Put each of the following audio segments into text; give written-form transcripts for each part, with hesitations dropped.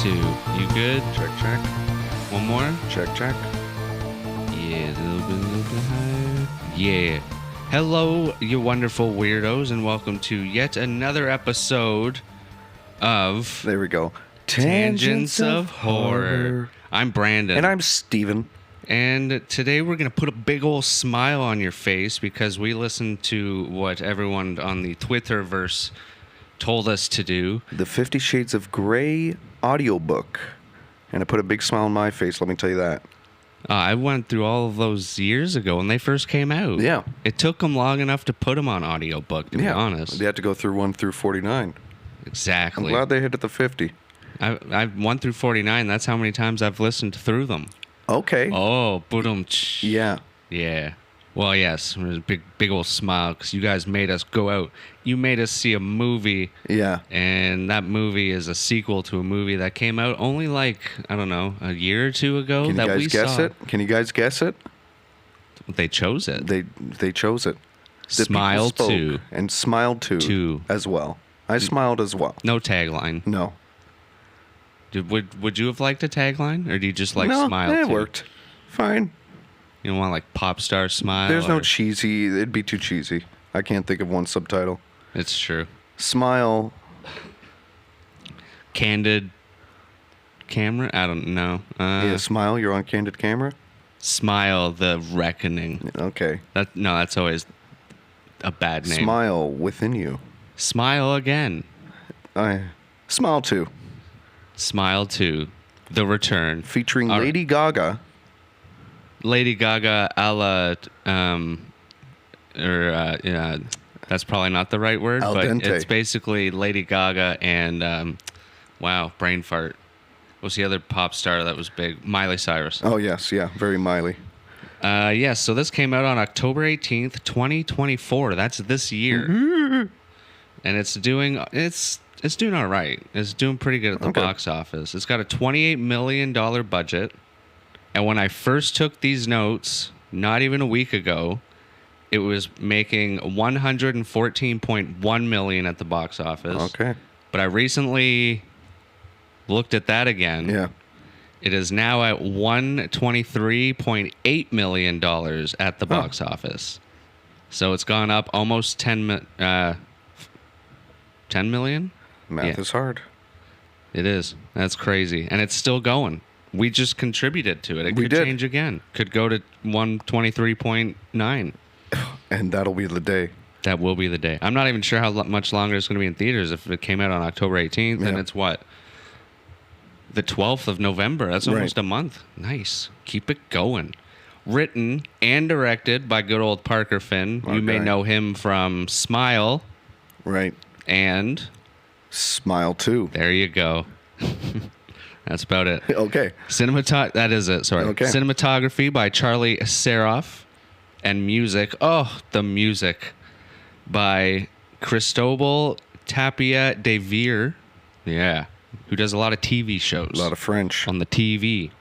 2. You good? Check, check. One more? Check, check. Yeah, a little bit higher. Yeah. Hello, you wonderful weirdos, and welcome to yet another episode of There we go. Tangents of Horror. I'm Brandon. And I'm Steven. And today we're going to put a big old smile on your face because we listened to what everyone on the Twitterverse told us to do. The 50 Shades of Grey audiobook. And it put a big smile on my face, let me tell you that. I went through all of those years ago when they first came out. Yeah. It took them long enough to put them on audiobook, to be honest. They had to go through 1 through 49. Exactly. I'm glad they hit at the 50. I 1 through 49, that's how many times I've listened through them. Okay. Oh, boom. Yeah. Yeah. Well, yes, it was a big old smile because you guys made us go out. You made us see a movie. Yeah. And that movie is a sequel to a movie that came out only like, I don't know, a year or two ago. Can you that guys we guess saw. it? Can you guys guess it? They chose it. They chose it. The Smile people spoke 2. And smiled 2 as well. I smiled as well. No tagline. No. Would you have liked a tagline, or do you just like no, smile? it too? worked. Fine. You don't want like pop star smile. There's no cheesy. It'd be too cheesy. I can't think of one subtitle. It's true. Smile. Candid camera. I don't know. Yeah, smile. You're on candid camera. Smile the Reckoning. Okay. That's always a bad name. Smile within you. Smile again. Smile 2. Smile 2. The Return. Featuring Lady Gaga. Lady Gaga a la, that's probably not the right word, Al but dente. it's basically Lady Gaga and, wow, brain fart. What was the other pop star that was big? Miley Cyrus. Oh, yes. Yeah. Very Miley. Yes, so this came out on October 18th, 2024. That's this year. And it's doing all right. It's doing pretty good at the box office. It's got a $28 million budget. And when I first took these notes, not even a week ago, it was making $114.1 million at the box office. Okay. But I recently looked at that again. Yeah. It is now at $123.8 million at the box office. So it's gone up almost 10 million? Math is hard. It is. That's crazy. And it's still going. We just contributed to it. It could change again. Could go to 123.9. And that'll be the day. That will be the day. I'm not even sure how much longer it's going to be in theaters. If it came out on October 18th, then it's what? The 12th of November. That's almost a month. Nice. Keep it going. Written and directed by good old Parker Finn. You may know him from Smile. Right. And Smile 2. There you go. That's about it. Okay. That is it. Sorry. Okay. Cinematography by Charlie Saroff. And music. Oh, the music by Cristobal Tapia de Veer. Yeah. Who does a lot of TV shows. A lot of French. On the TV.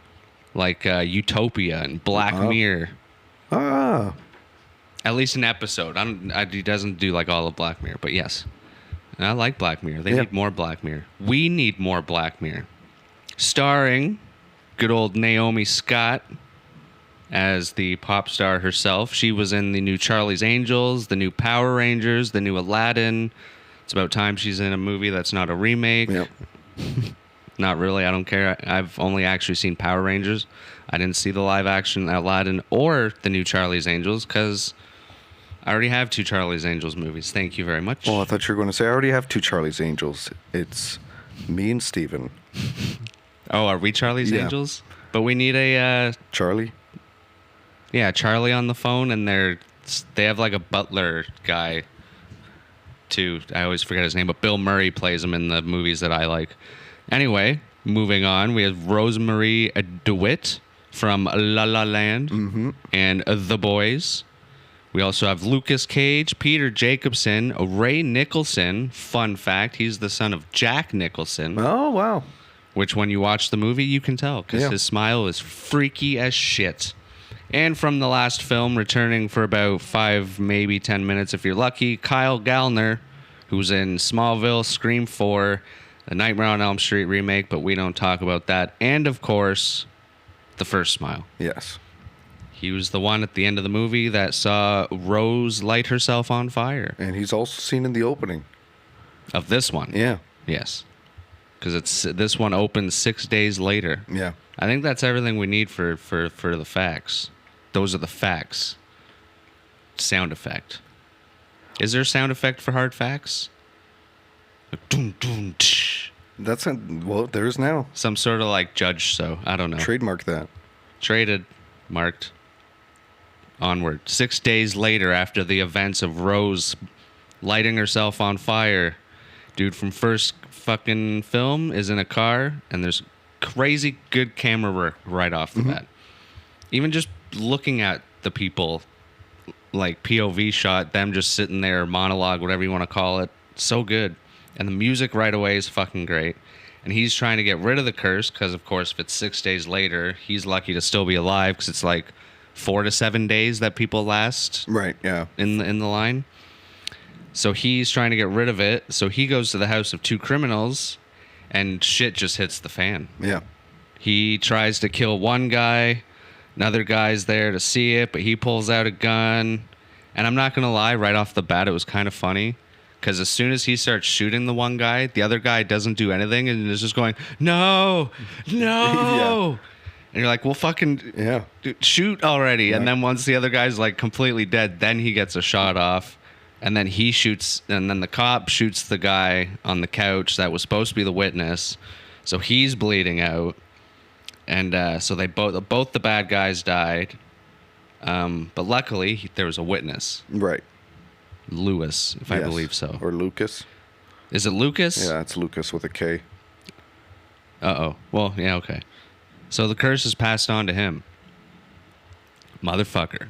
Like Utopia and Black Mirror. Ah. At least an episode. He doesn't do like all of Black Mirror, but yes. I like Black Mirror. They need more Black Mirror. We need more Black Mirror. Starring good old Naomi Scott as the pop star herself. She was in the new Charlie's Angels, the new Power Rangers, the new Aladdin. It's about time she's in a movie that's not a remake. Yep. Not really. I don't care. I've only actually seen Power Rangers. I didn't see the live action Aladdin or the new Charlie's Angels because I already have 2 Charlie's Angels movies. Thank you very much. Oh, I thought you were going to say I already have 2 Charlie's Angels. It's me and Steven. Oh, are we Charlie's Angels? But we need a... Charlie? Yeah, Charlie on the phone, and they have like a butler guy, too. I always forget his name, but Bill Murray plays him in the movies that I like. Anyway, moving on, we have Rosemary DeWitt from La La Land and The Boys. We also have Lucas Cage, Peter Jacobson, Ray Nicholson. Fun fact, he's the son of Jack Nicholson. Oh, wow. Which, when you watch the movie, you can tell, because his smile is freaky as shit. And from the last film, returning for about 5, maybe 10 minutes if you're lucky, Kyle Gallner, who's in Smallville, Scream 4, The Nightmare on Elm Street remake, but we don't talk about that. And, of course, The First Smile. Yes. He was the one at the end of the movie that saw Rose light herself on fire. And he's also seen in the opening. Of this one. Yeah. Yes. Because this one opens 6 days later. Yeah. I think that's everything we need for the facts. Those are the facts. Sound effect. Is there a sound effect for hard facts? Like, dun, dun, tsh. That's well, there's now. Some sort of like judge show. I don't know. Trademark that. Traded. Marked. Onward. 6 days later, after the events of Rose lighting herself on fire, dude from first fucking film is in a car, and there's crazy good camera work right off the bat. Even just looking at the people, like POV shot, them just sitting there, monologue, whatever you want to call it, so good. And the music right away is fucking great. And he's trying to get rid of the curse because, of course, if it's 6 days later, he's lucky to still be alive because it's like 4 to 7 days that people last. Right. Yeah. In the line. So he's trying to get rid of it. So he goes to the house of two criminals, and shit just hits the fan. Yeah. He tries to kill one guy. Another guy's there to see it, but he pulls out a gun. And I'm not going to lie, right off the bat, it was kind of funny. Because as soon as he starts shooting the one guy, the other guy doesn't do anything and is just going, no, no. Yeah. And you're like, well, fucking dude, shoot already. Right. And then once the other guy's like completely dead, then he gets a shot off. And then he shoots, and then the cop shoots the guy on the couch that was supposed to be the witness. So he's bleeding out. And so they both the bad guys died. But luckily, there was a witness. Right. Lewis, if I believe so. Or Lucas. Is it Lucas? Yeah, it's Lucas with a K. Uh-oh. Well, yeah, okay. So the curse is passed on to him. Motherfucker.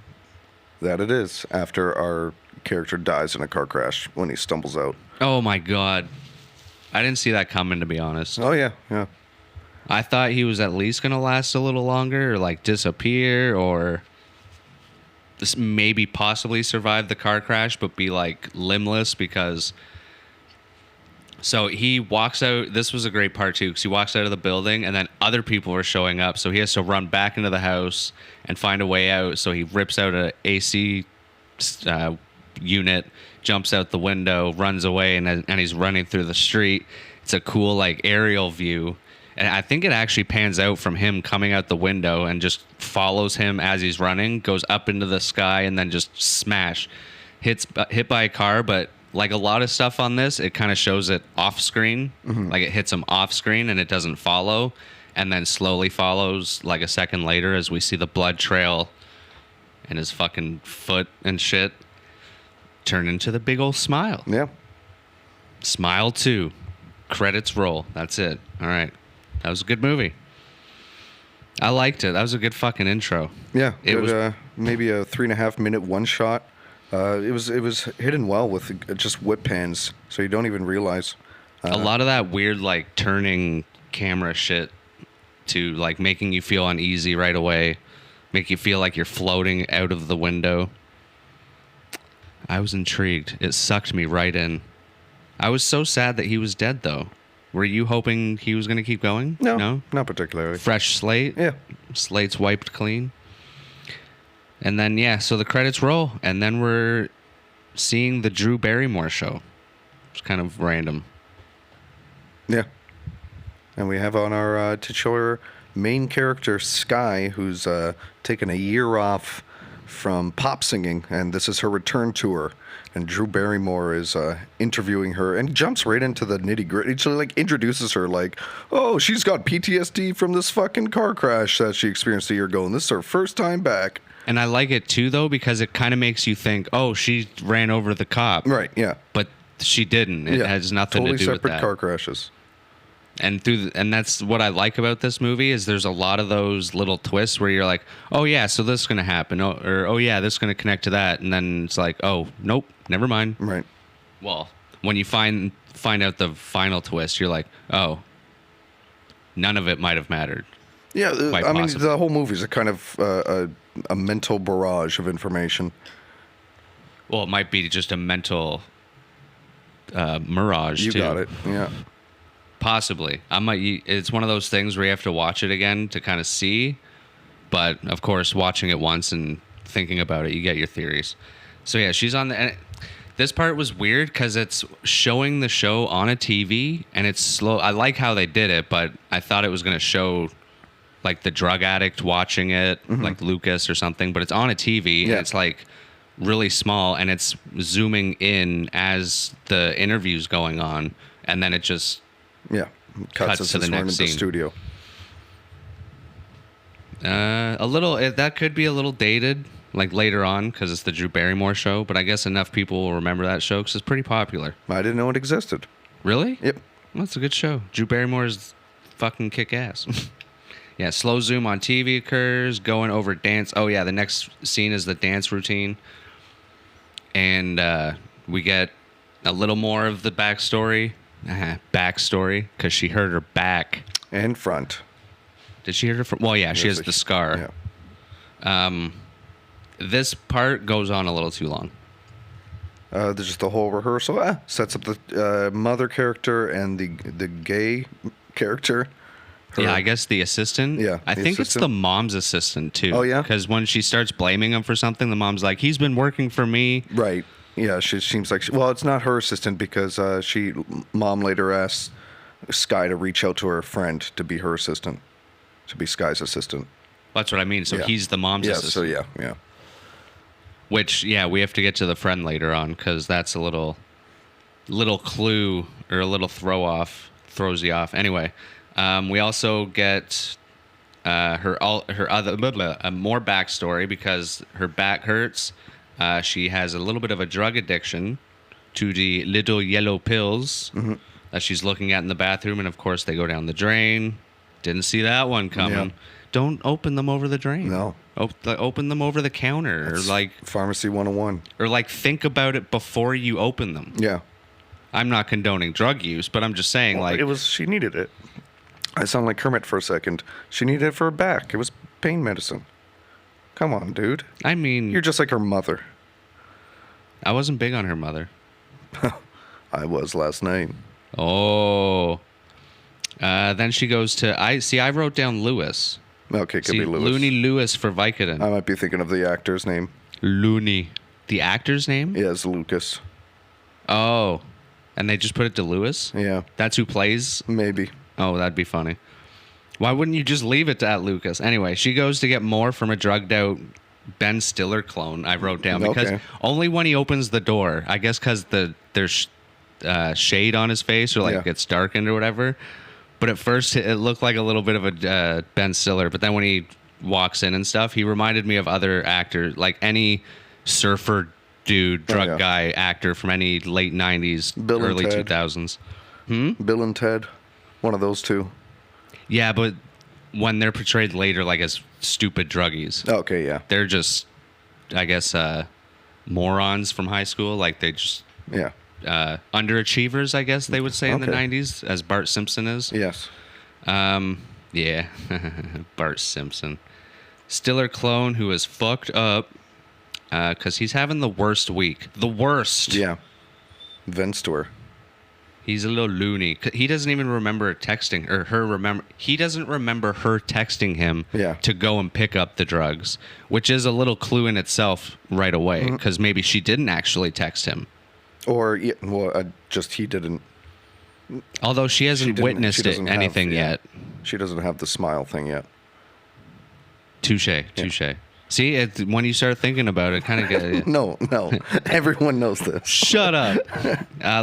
That it is, after our character dies in a car crash when he stumbles out. Oh, my God. I didn't see that coming, to be honest. Oh, yeah, yeah. I thought he was at least going to last a little longer or, like, disappear or this maybe possibly survive the car crash but be, like, limbless because... So he walks out. This was a great part, too, because he walks out of the building, and then other people are showing up, so he has to run back into the house and find a way out. So he rips out an AC unit, jumps out the window, runs away, and he's running through the street. It's a cool, like, aerial view. And I think it actually pans out from him coming out the window and just follows him as he's running, goes up into the sky, and then just smash. Hit by a car, but... Like a lot of stuff on this, it kind of shows it off screen. Mm-hmm. Like it hits him off screen and it doesn't follow. And then slowly follows like a second later as we see the blood trail and his fucking foot and shit turn into the big old smile. Yeah. Smile 2. Credits roll. That's it. All right. That was a good movie. I liked it. That was a good fucking intro. Yeah. It was maybe a 3.5 minute one shot. It was hidden well with just whip pans, so you don't even realize. A lot of that weird, like, turning camera shit to, like, making you feel uneasy right away. Make you feel like you're floating out of the window. I was intrigued. It sucked me right in. I was so sad that he was dead, though. Were you hoping he was going to keep going? No, not particularly. Fresh slate? Yeah. Slate's wiped clean. And then, yeah, so the credits roll, and then we're seeing the Drew Barrymore show. It's kind of random. Yeah. And we have on our titular main character, Sky, who's taken a year off from pop singing, and this is her return tour. And Drew Barrymore is interviewing her and jumps right into the nitty-gritty. She, like, introduces her like, oh, she's got PTSD from this fucking car crash that she experienced a year ago, and this is her first time back. And I like it, too, though, because it kind of makes you think, oh, she ran over the cop. Right, yeah. But she didn't. It has nothing to do with that. Totally separate car crashes. And and that's what I like about this movie is there's a lot of those little twists where you're like, oh, yeah, so this is going to happen. Or, oh, yeah, this is going to connect to that. And then it's like, oh, nope, never mind. Right. Well, when you find out the final twist, you're like, oh, none of it might have mattered. Yeah, I mean, possibly. the whole movie is a kind of a mental barrage of information. Well, it might be just a mental mirage, You too. got it, yeah. Possibly. It's one of those things where you have to watch it again to kind of see. But of course, watching it once and thinking about it, you get your theories. So yeah, she's on the. And this part was weird because it's showing the show on a TV and it's slow. I like how they did it, but I thought it was going to show like the drug addict watching it, like Lucas or something. But it's on a TV and it's like really small and it's zooming in as the interview's going on, and then it just cuts us to the next scene. The studio. A little. That could be a little dated. Like later on, because it's the Drew Barrymore show, but I guess enough people will remember that show because it's pretty popular. I didn't know it existed. Really? Yep. Well, it's a good show. Drew Barrymore's fucking kick ass. Yeah, slow zoom on TV occurs, going over dance. Oh, yeah, the next scene is the dance routine. And we get a little more of the backstory. Backstory, because she hurt her back. And front. Did she hurt her front? Well, yeah, she has the scar. Yeah. This part goes on a little too long. There's just the whole rehearsal. Sets up the mother character and the gay character. Yeah, I guess the assistant. Yeah, I think it's the mom's assistant, too. Oh, yeah? Because when she starts blaming him for something, the mom's like, he's been working for me. Right. Yeah, she seems like... well, it's not her assistant because mom later asks Sky to reach out to her friend to be her assistant. To be Sky's assistant. That's what I mean. So he's the mom's assistant. So yeah. Which, we have to get to the friend later on because that's a little clue or a little throws you off. Anyway, we also get her other more backstory because her back hurts. She has a little bit of a drug addiction to the little yellow pills that she's looking at in the bathroom, and of course they go down the drain. Didn't see that one coming. Yeah. Don't open them over the drain. No. Open them over the counter. That's or like Pharmacy 101. Or like think about it before you open them. Yeah. I'm not condoning drug use, but I'm just saying she needed it. I sound like Kermit for a second. She needed it for her back. It was pain medicine. Come on, dude. I mean, you're just like her mother. I wasn't big on her mother. I was last night. Oh. Then she goes to I wrote down Lewis. Okay, could be Lewis. Looney Lewis for Vicodin. I might be thinking of the actor's name. Looney. The actor's name? Yeah, it's Lucas. Oh. And they just put it to Lewis? Yeah. That's who plays? Maybe. Oh, that'd be funny. Why wouldn't you just leave it to at Lucas? Anyway, she goes to get more from a drugged out Ben Stiller clone, I wrote down. Because only when he opens the door, I guess because there's shade on his face or it's darkened or whatever. But at first, it looked like a little bit of a Ben Stiller. But then when he walks in and stuff, he reminded me of other actors, like any surfer dude, drug guy actor from any late 90s, early 2000s. Bill and Ted, one of those two. Yeah, but when they're portrayed later like as stupid druggies. Okay, yeah. They're just, I guess, morons from high school. Like they just... Yeah. Underachievers, I guess they would say in the 90s, as Bart Simpson is. Yes. Yeah. Bart Simpson. Stiller clone who is fucked up because he's having the worst week. The worst. Yeah. Vents to her. He's a little loony. He doesn't even remember texting, or her remember. He doesn't remember her texting him to go and pick up the drugs, which is a little clue in itself right away, because maybe she didn't actually text him. Or, just he didn't. Although she hasn't witnessed anything yet. She doesn't have the smile thing yet. Touche. See, when you start thinking about it, kind of get... No. Everyone knows this. Shut up.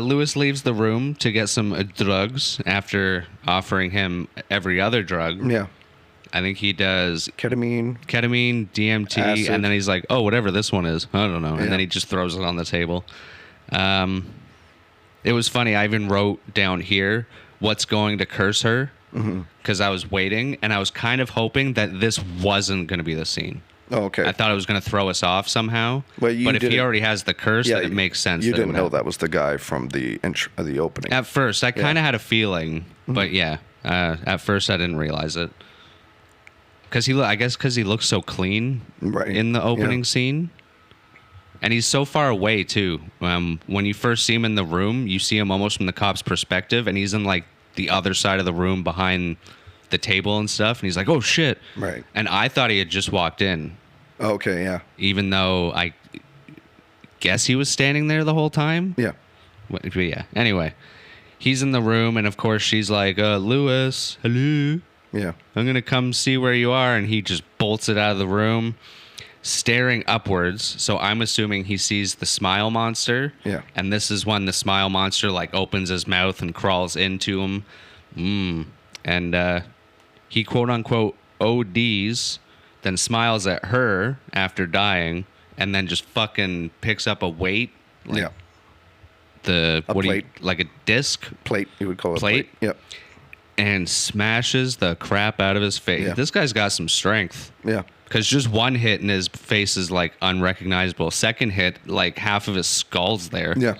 Lewis leaves the room to get some drugs after offering him every other drug. Yeah. I think he does... Ketamine, DMT, acid. And then he's like, oh, whatever this one is. I don't know. And then he just throws it on the table. It was funny. I even wrote down here what's going to curse her because I was waiting and I was kind of hoping that this wasn't going to be the scene. Oh, okay. I thought it was going to throw us off somehow. But if he already has the curse, then it makes sense. You didn't know that was the guy from the opening. At first, I kind of had a feeling, but at first I didn't realize it. I guess because he looks so clean in the opening scene. And he's so far away, too. When you first see him in the room, you see him almost from the cop's perspective, and he's in, like, the other side of the room behind the table and stuff. And he's like, oh, shit. Right. And I thought he had just walked in, Okay, yeah. even though I guess he was standing there the whole time. Yeah. But yeah. Anyway, he's in the room, and of course she's like, Lewis, hello. Yeah. I'm going to come see where you are. And he just bolts it out of the room, staring upwards. So I'm assuming he sees the smile monster. Yeah. And this is when the smile monster like opens his mouth and crawls into him. And he quote unquote ODs, then smiles at her after dying, and then just fucking picks up a weight. Like Yeah. Plate. Like a disc? Plate, you would call it. Plate? Yep. And smashes the crap out of his face. Yeah. This guy's got some strength. Yeah. Because just one hit and his face is like unrecognizable. Second hit, like half of his skull's there. Yeah.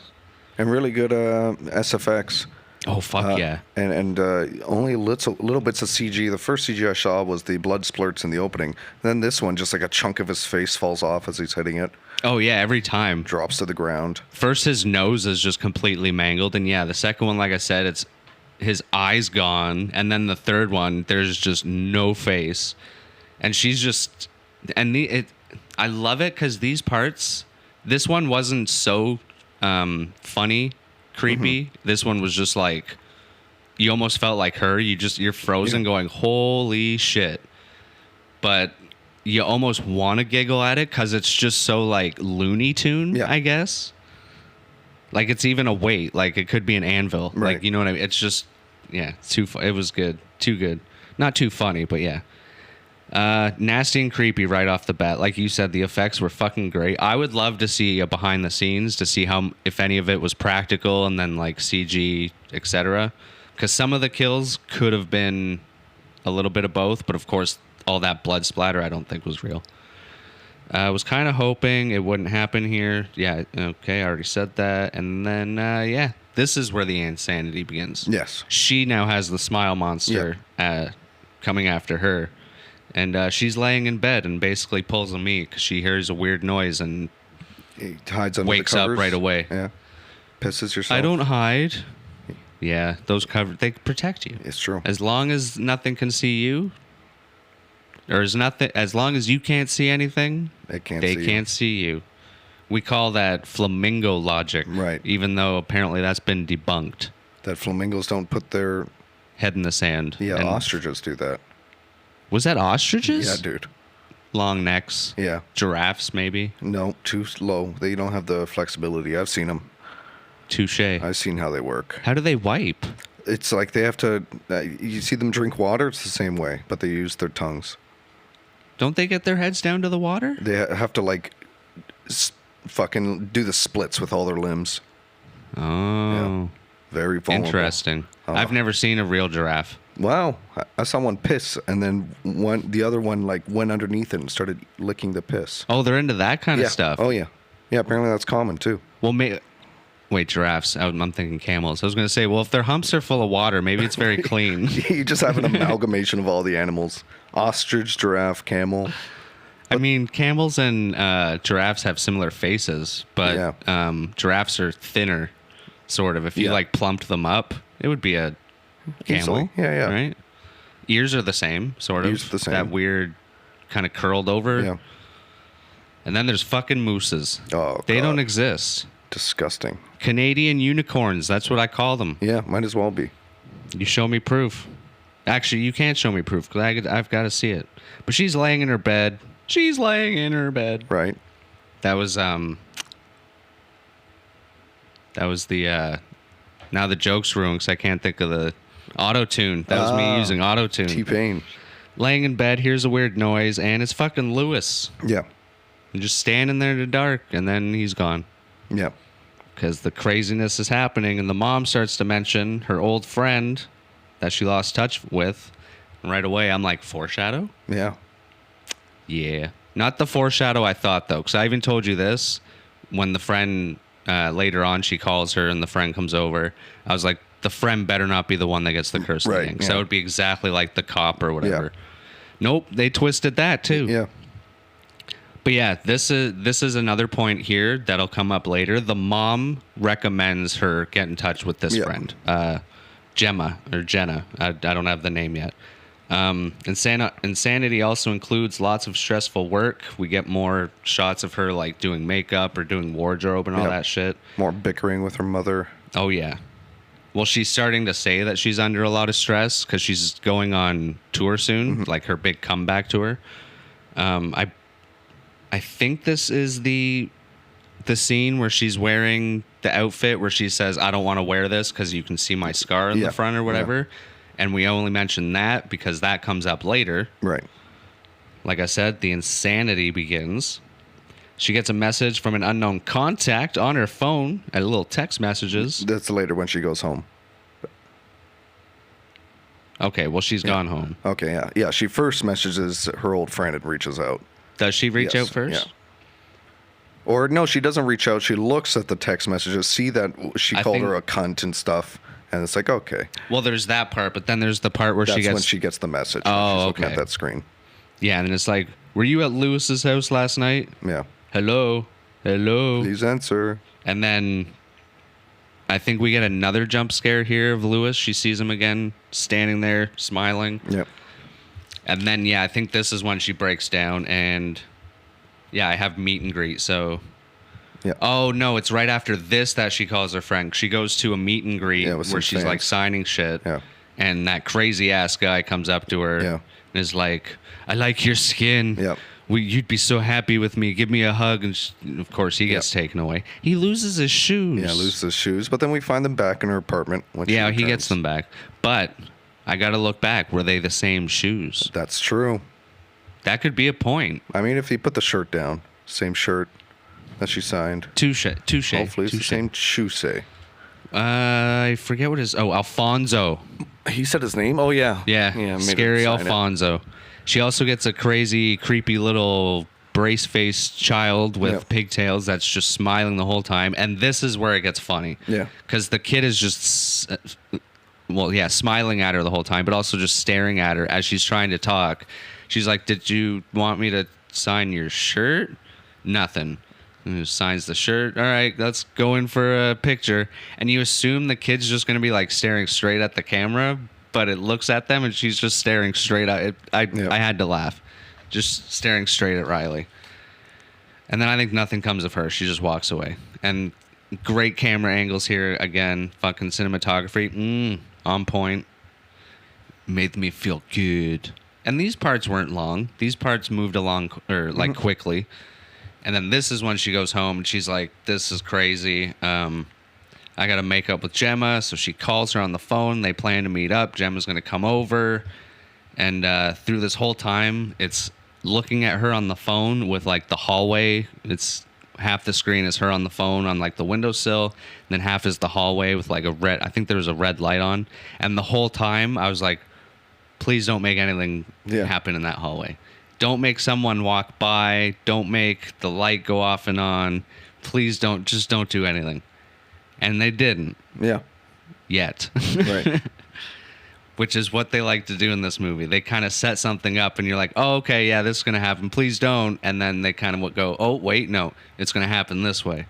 And really good SFX. Oh, fuck yeah. And only little bits of CG. The first CG I saw was the blood splurts in the opening. Then this one, just like a chunk of his face falls off as he's hitting it. Oh, yeah, every time. Drops to the ground. First, his nose is just completely mangled. And yeah, the second one, like I said, it's his eyes gone. And then the third one, there's just no face. And she's just... And I love it because these parts... This one wasn't so funny, creepy. Mm-hmm. This one was just like... You almost felt like her. You're frozen going, holy shit. But... You almost want to giggle at it because it's just so like Looney Tune, I guess. Like it's even a weight, like it could be an anvil, right. Like you know what I mean. It's just, yeah, it was good, too good, not too funny, but yeah, nasty and creepy right off the bat. Like you said, the effects were fucking great. I would love to see a behind the scenes to see how if any of it was practical and then like CG, etc. Because some of the kills could have been a little bit of both, but of course. All that blood splatter I don't think was real. I was kind of hoping it wouldn't happen here. Yeah, okay, I already said that. And then, yeah, this is where the insanity begins. Yes. She now has the smile monster coming after her. And she's laying in bed and basically pulls a me because she hears a weird noise and he hides under wakes the covers. up right away. Yeah. Pisses yourself. I don't hide. Yeah, those covers, they protect you. It's true. As long as nothing can see you, or as long as you can't see anything, they can't see you. We call that flamingo logic. Right. Even though apparently that's been debunked. That flamingos don't put their head in the sand. Yeah, and ostriches do that. Was that ostriches? Yeah, dude. Long necks. Yeah. Giraffes, maybe? No, too slow. They don't have the flexibility. I've seen them. Touche. I've seen how they work. How do they wipe? It's like they have to... you see them drink water? It's the same way, but they use their tongues. Don't they get their heads down to the water? They have to, like, fucking do the splits with all their limbs. Oh. Yeah. Very vulnerable. Interesting. I've never seen a real giraffe. Wow. I saw one piss, and then the other one, like, went underneath it and started licking the piss. Oh, they're into that kind of stuff? Oh, yeah. Yeah, apparently that's common, too. Well, wait, giraffes. I'm thinking camels. I was going to say, well, if their humps are full of water, maybe it's very clean. You just have an amalgamation of all the animals. Ostrich, giraffe, camel. I mean, camels and giraffes have similar faces, but giraffes are thinner, sort of. If you, like, plumped them up, it would be a camel. Easily. Yeah. Right? Ears are the same, sort of. Ears are the same. That weird kind of curled over. Yeah. And then there's fucking mooses. Oh, They God. don't exist. Disgusting. Canadian unicorns. That's what I call them. Yeah, might as well be. You show me proof. Actually, you can't show me proof because I've got to see it. But she's laying in her bed. She's laying in her bed. Right. That was the now the joke's ruined because I can't think of the auto-tune. That was me using auto-tune. T-Pain. Laying in bed, hears a weird noise, and it's fucking Lewis. Yeah. And just standing there in the dark, and then he's gone. Yeah. Because the craziness is happening, and the mom starts to mention her old friend that she lost touch with. And right away, I'm like, foreshadow? Yeah. Yeah. Not the foreshadow I thought, though, because I even told you this. When the friend, later on, she calls her and the friend comes over, I was like, the friend better not be the one that gets the curse right, thing. So it would be exactly like the cop or whatever. Yeah. Nope, they twisted that, too. Yeah. But yeah, this is another point here that'll come up later. The mom recommends her get in touch with this friend. Gemma or Jenna. I don't have the name yet. Insanity also includes lots of stressful work. We get more shots of her like doing makeup or doing wardrobe and all Yep. that shit. More bickering with her mother. Oh yeah. Well, she's starting to say that she's under a lot of stress because she's going on tour soon, like her big comeback tour. I think this is the scene where she's wearing the outfit where she says, "I don't want to wear this because you can see my scar in Yeah. the front or whatever." And we only mention that because that comes up later. Right. Like I said, the insanity begins. She gets a message from an unknown contact on her phone, a little text messages. That's later when she goes home. Okay, well, she's gone home. Okay, yeah. Yeah, she first messages her old friend and reaches out. Does she reach Yes, out first? yeah. Or no, she doesn't reach out. She looks at the text messages, see that she I called think- her a cunt and stuff, and it's like, okay. Well, there's that part, but then there's the part where That's she gets... when she gets the message. Oh, when she's looking okay. at that screen. Yeah, and then it's like, were you at Lewis's house last night? Yeah. Hello? Hello? Please answer. And then I think we get another jump scare here of Lewis. She sees him again, standing there, smiling. Yep. And then, yeah, I think this is when she breaks down, and yeah, I have meet and greet, so... Yeah. Oh, no, it's right after this that she calls her friend. She goes to a meet and greet Yeah, with some where she's, like, fans. signing shit. Yeah. And that crazy-ass guy comes up to her Yeah. and is like, I like your skin. Yep. You'd be so happy with me. Give me a hug. And of course, he gets taken away. He loses his shoes. Yeah, loses his shoes, but then we find them back in her apartment. When she Yeah, he returns. gets them back. But I got to look back. Were they the same shoes? That's true. That could be a point. I mean, if you put the shirt down, same shirt that she signed. Touche. Hopefully it's the same shoe say. I forget what his... Oh, Alfonso. He said his name? Oh, yeah. Yeah, made him scary sign it. Alfonso. She also gets a crazy, creepy little brace-faced child with Yep. pigtails that's just smiling the whole time. And this is where it gets funny. Yeah. Because the kid is just, smiling at her the whole time, but also just staring at her as she's trying to talk. She's like, did you want me to sign your shirt? Nothing. And he signs the shirt. All right, let's go in for a picture. And you assume the kid's just going to be like staring straight at the camera, but it looks at them and she's just staring straight at it. I had to laugh. Just staring straight at Riley. And then I think nothing comes of her. She just walks away. And great camera angles here again. Fucking cinematography. On point. Made me feel good. And these parts weren't long. These parts moved along quickly. And then this is when she goes home and she's like, this is crazy. I got to make up with Gemma. So she calls her on the phone. They plan to meet up. Gemma's going to come over. And through this whole time, it's looking at her on the phone with like the hallway. It's half the screen is her on the phone on like the windowsill. And then half is the hallway with like I think there was a red light on. And the whole time I was like, please don't make anything happen in that hallway. Don't make someone walk by. Don't make the light go off and on. Please don't do anything. And they didn't. Yeah. Yet. Right. Which is what they like to do in this movie. They kind of set something up and you're like, oh, okay, yeah, this is going to happen. Please don't. And then they kind of go, oh, wait, no, it's going to happen this way.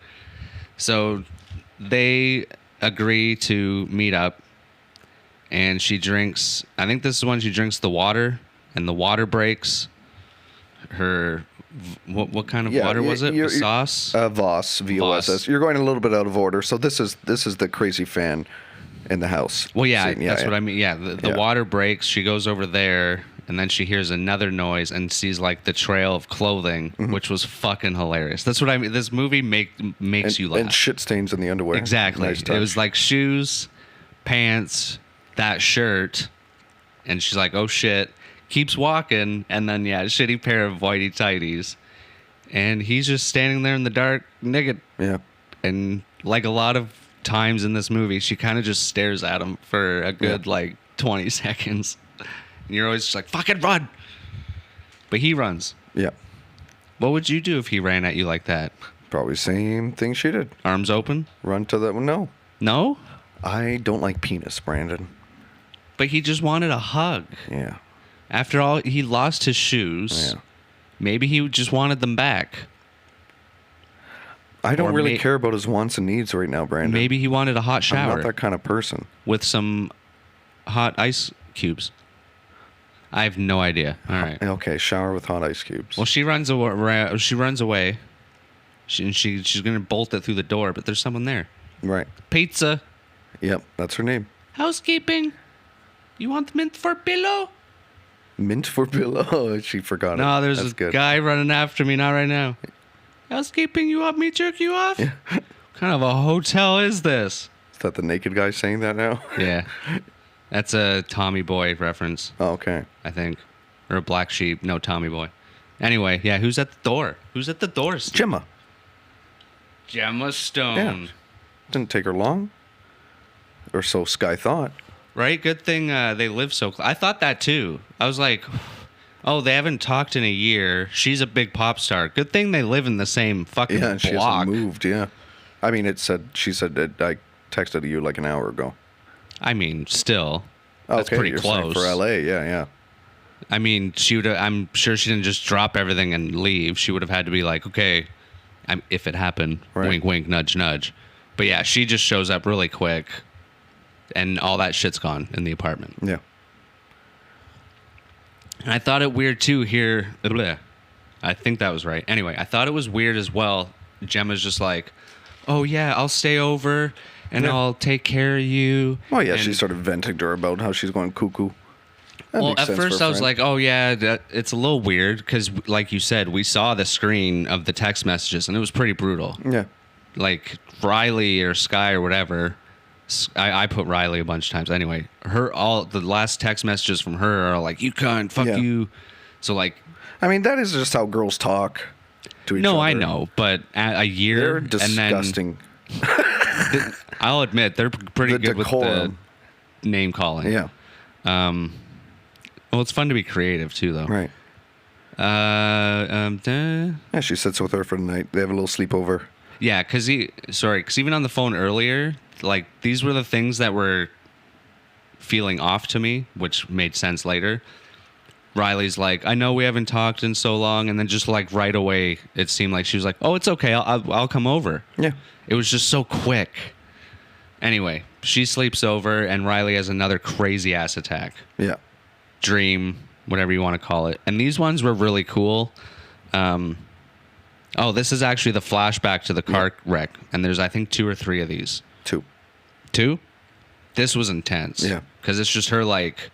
So they agree to meet up and she drinks, I think this is when she drinks the water and the water breaks. Her, what kind of water was it? Voss? Voss, V-O-S-S. You're going a little bit out of order. So this is the crazy fan in the house. Well, yeah, scene. that's what I mean. Yeah, the water breaks. She goes over there, and then she hears another noise and sees like the trail of clothing, which was fucking hilarious. That's what I mean. This movie makes you laugh. And shit stains in the underwear. Exactly. Nice It touch. was like shoes, pants, that shirt, and she's like, "Oh shit." Keeps walking, and then a shitty pair of whitey tighties, and he's just standing there in the dark, naked. Yeah. And like a lot of times in this movie, she kind of just stares at him for a good 20 seconds, and you're always just like, "Fucking run!" But he runs. Yeah. What would you do if he ran at you like that? Probably same thing she did. Arms open? Run to that one. No. No? I don't like penis, Brandon. But he just wanted a hug. Yeah. After all, he lost his shoes. Yeah. Maybe he just wanted them back. I don't Or really care about his wants and needs right now, Brandon. Maybe he wanted a hot I'm shower not that kind of person. with some hot ice cubes? I have no idea. All right. Okay, shower with hot ice cubes. Well, she runs away. She runs away. She's gonna bolt it through the door, but there's someone there. Right. Pizza. Yep, that's her name. Housekeeping. You want mint for pillow? Mint for pillow. She forgot it. No, there's That's a good. guy running after me. Not right now. Housekeeping. You want me to jerk you off? Yeah. What kind of a hotel is this? Is that the naked guy saying that now? Yeah. That's a Tommy Boy reference, Oh, okay. I think. Or a Black Sheep. No, Tommy Boy. Anyway, yeah, who's at the door? Who's at the door? Gemma. Gemma Stone. Yeah. Didn't take her long. Or so Sky thought. Right? Good thing they live so close. I thought that too. I was like, oh, they haven't talked in a year. She's a big pop star. Good thing they live in the same fucking Yeah, and she block. hasn't moved, yeah. I mean, she said that I texted you like an hour ago. I mean, still. That's Okay, pretty you're saying close. for LA, yeah. I mean, I'm sure she didn't just drop everything and leave. She would have had to be like, okay, if it happened, Right. wink, wink, nudge, nudge. But yeah, she just shows up really quick, and all that shit's gone in the apartment. Yeah. And I thought it weird too here. Bleh. I think that was right. Anyway, I thought it was weird as well. Gemma's just like, oh yeah, I'll stay over and Yeah. I'll take care of you. Oh, yeah, And- she's sort of venting to her about how she's going cuckoo. That well, makes at sense for first a I was friend. like, oh yeah, it's a little weird because, like you said, we saw the screen of the text messages and it was pretty brutal. Yeah. Like Riley or Sky or whatever. I put Riley a bunch of times. Anyway, the last text messages from her are like, you cunt, fuck Yeah. you. So like, I mean, that is just how girls talk to each other. no, I know, but a year They're and disgusting. then I'll admit they're pretty The good decorum. with the name calling. Yeah. Well, it's fun to be creative too, though. Right. Yeah, she sits with her for the night. They have a little sleepover. Yeah, because even on the phone earlier, like these were the things that were feeling off to me, which made sense later. Riley's like, I know we haven't talked in so long, and then just like right away, it seemed like she was like, oh, it's okay, I'll come over. Yeah. It was just so quick. Anyway, she sleeps over, and Riley has another crazy ass attack. Yeah. Dream, whatever you want to call it. And these ones were really cool. This is actually the flashback to the car wreck. And there's, I think, 2 or 3 of these. 2. 2? This was intense. Yeah. Because it's just her, like,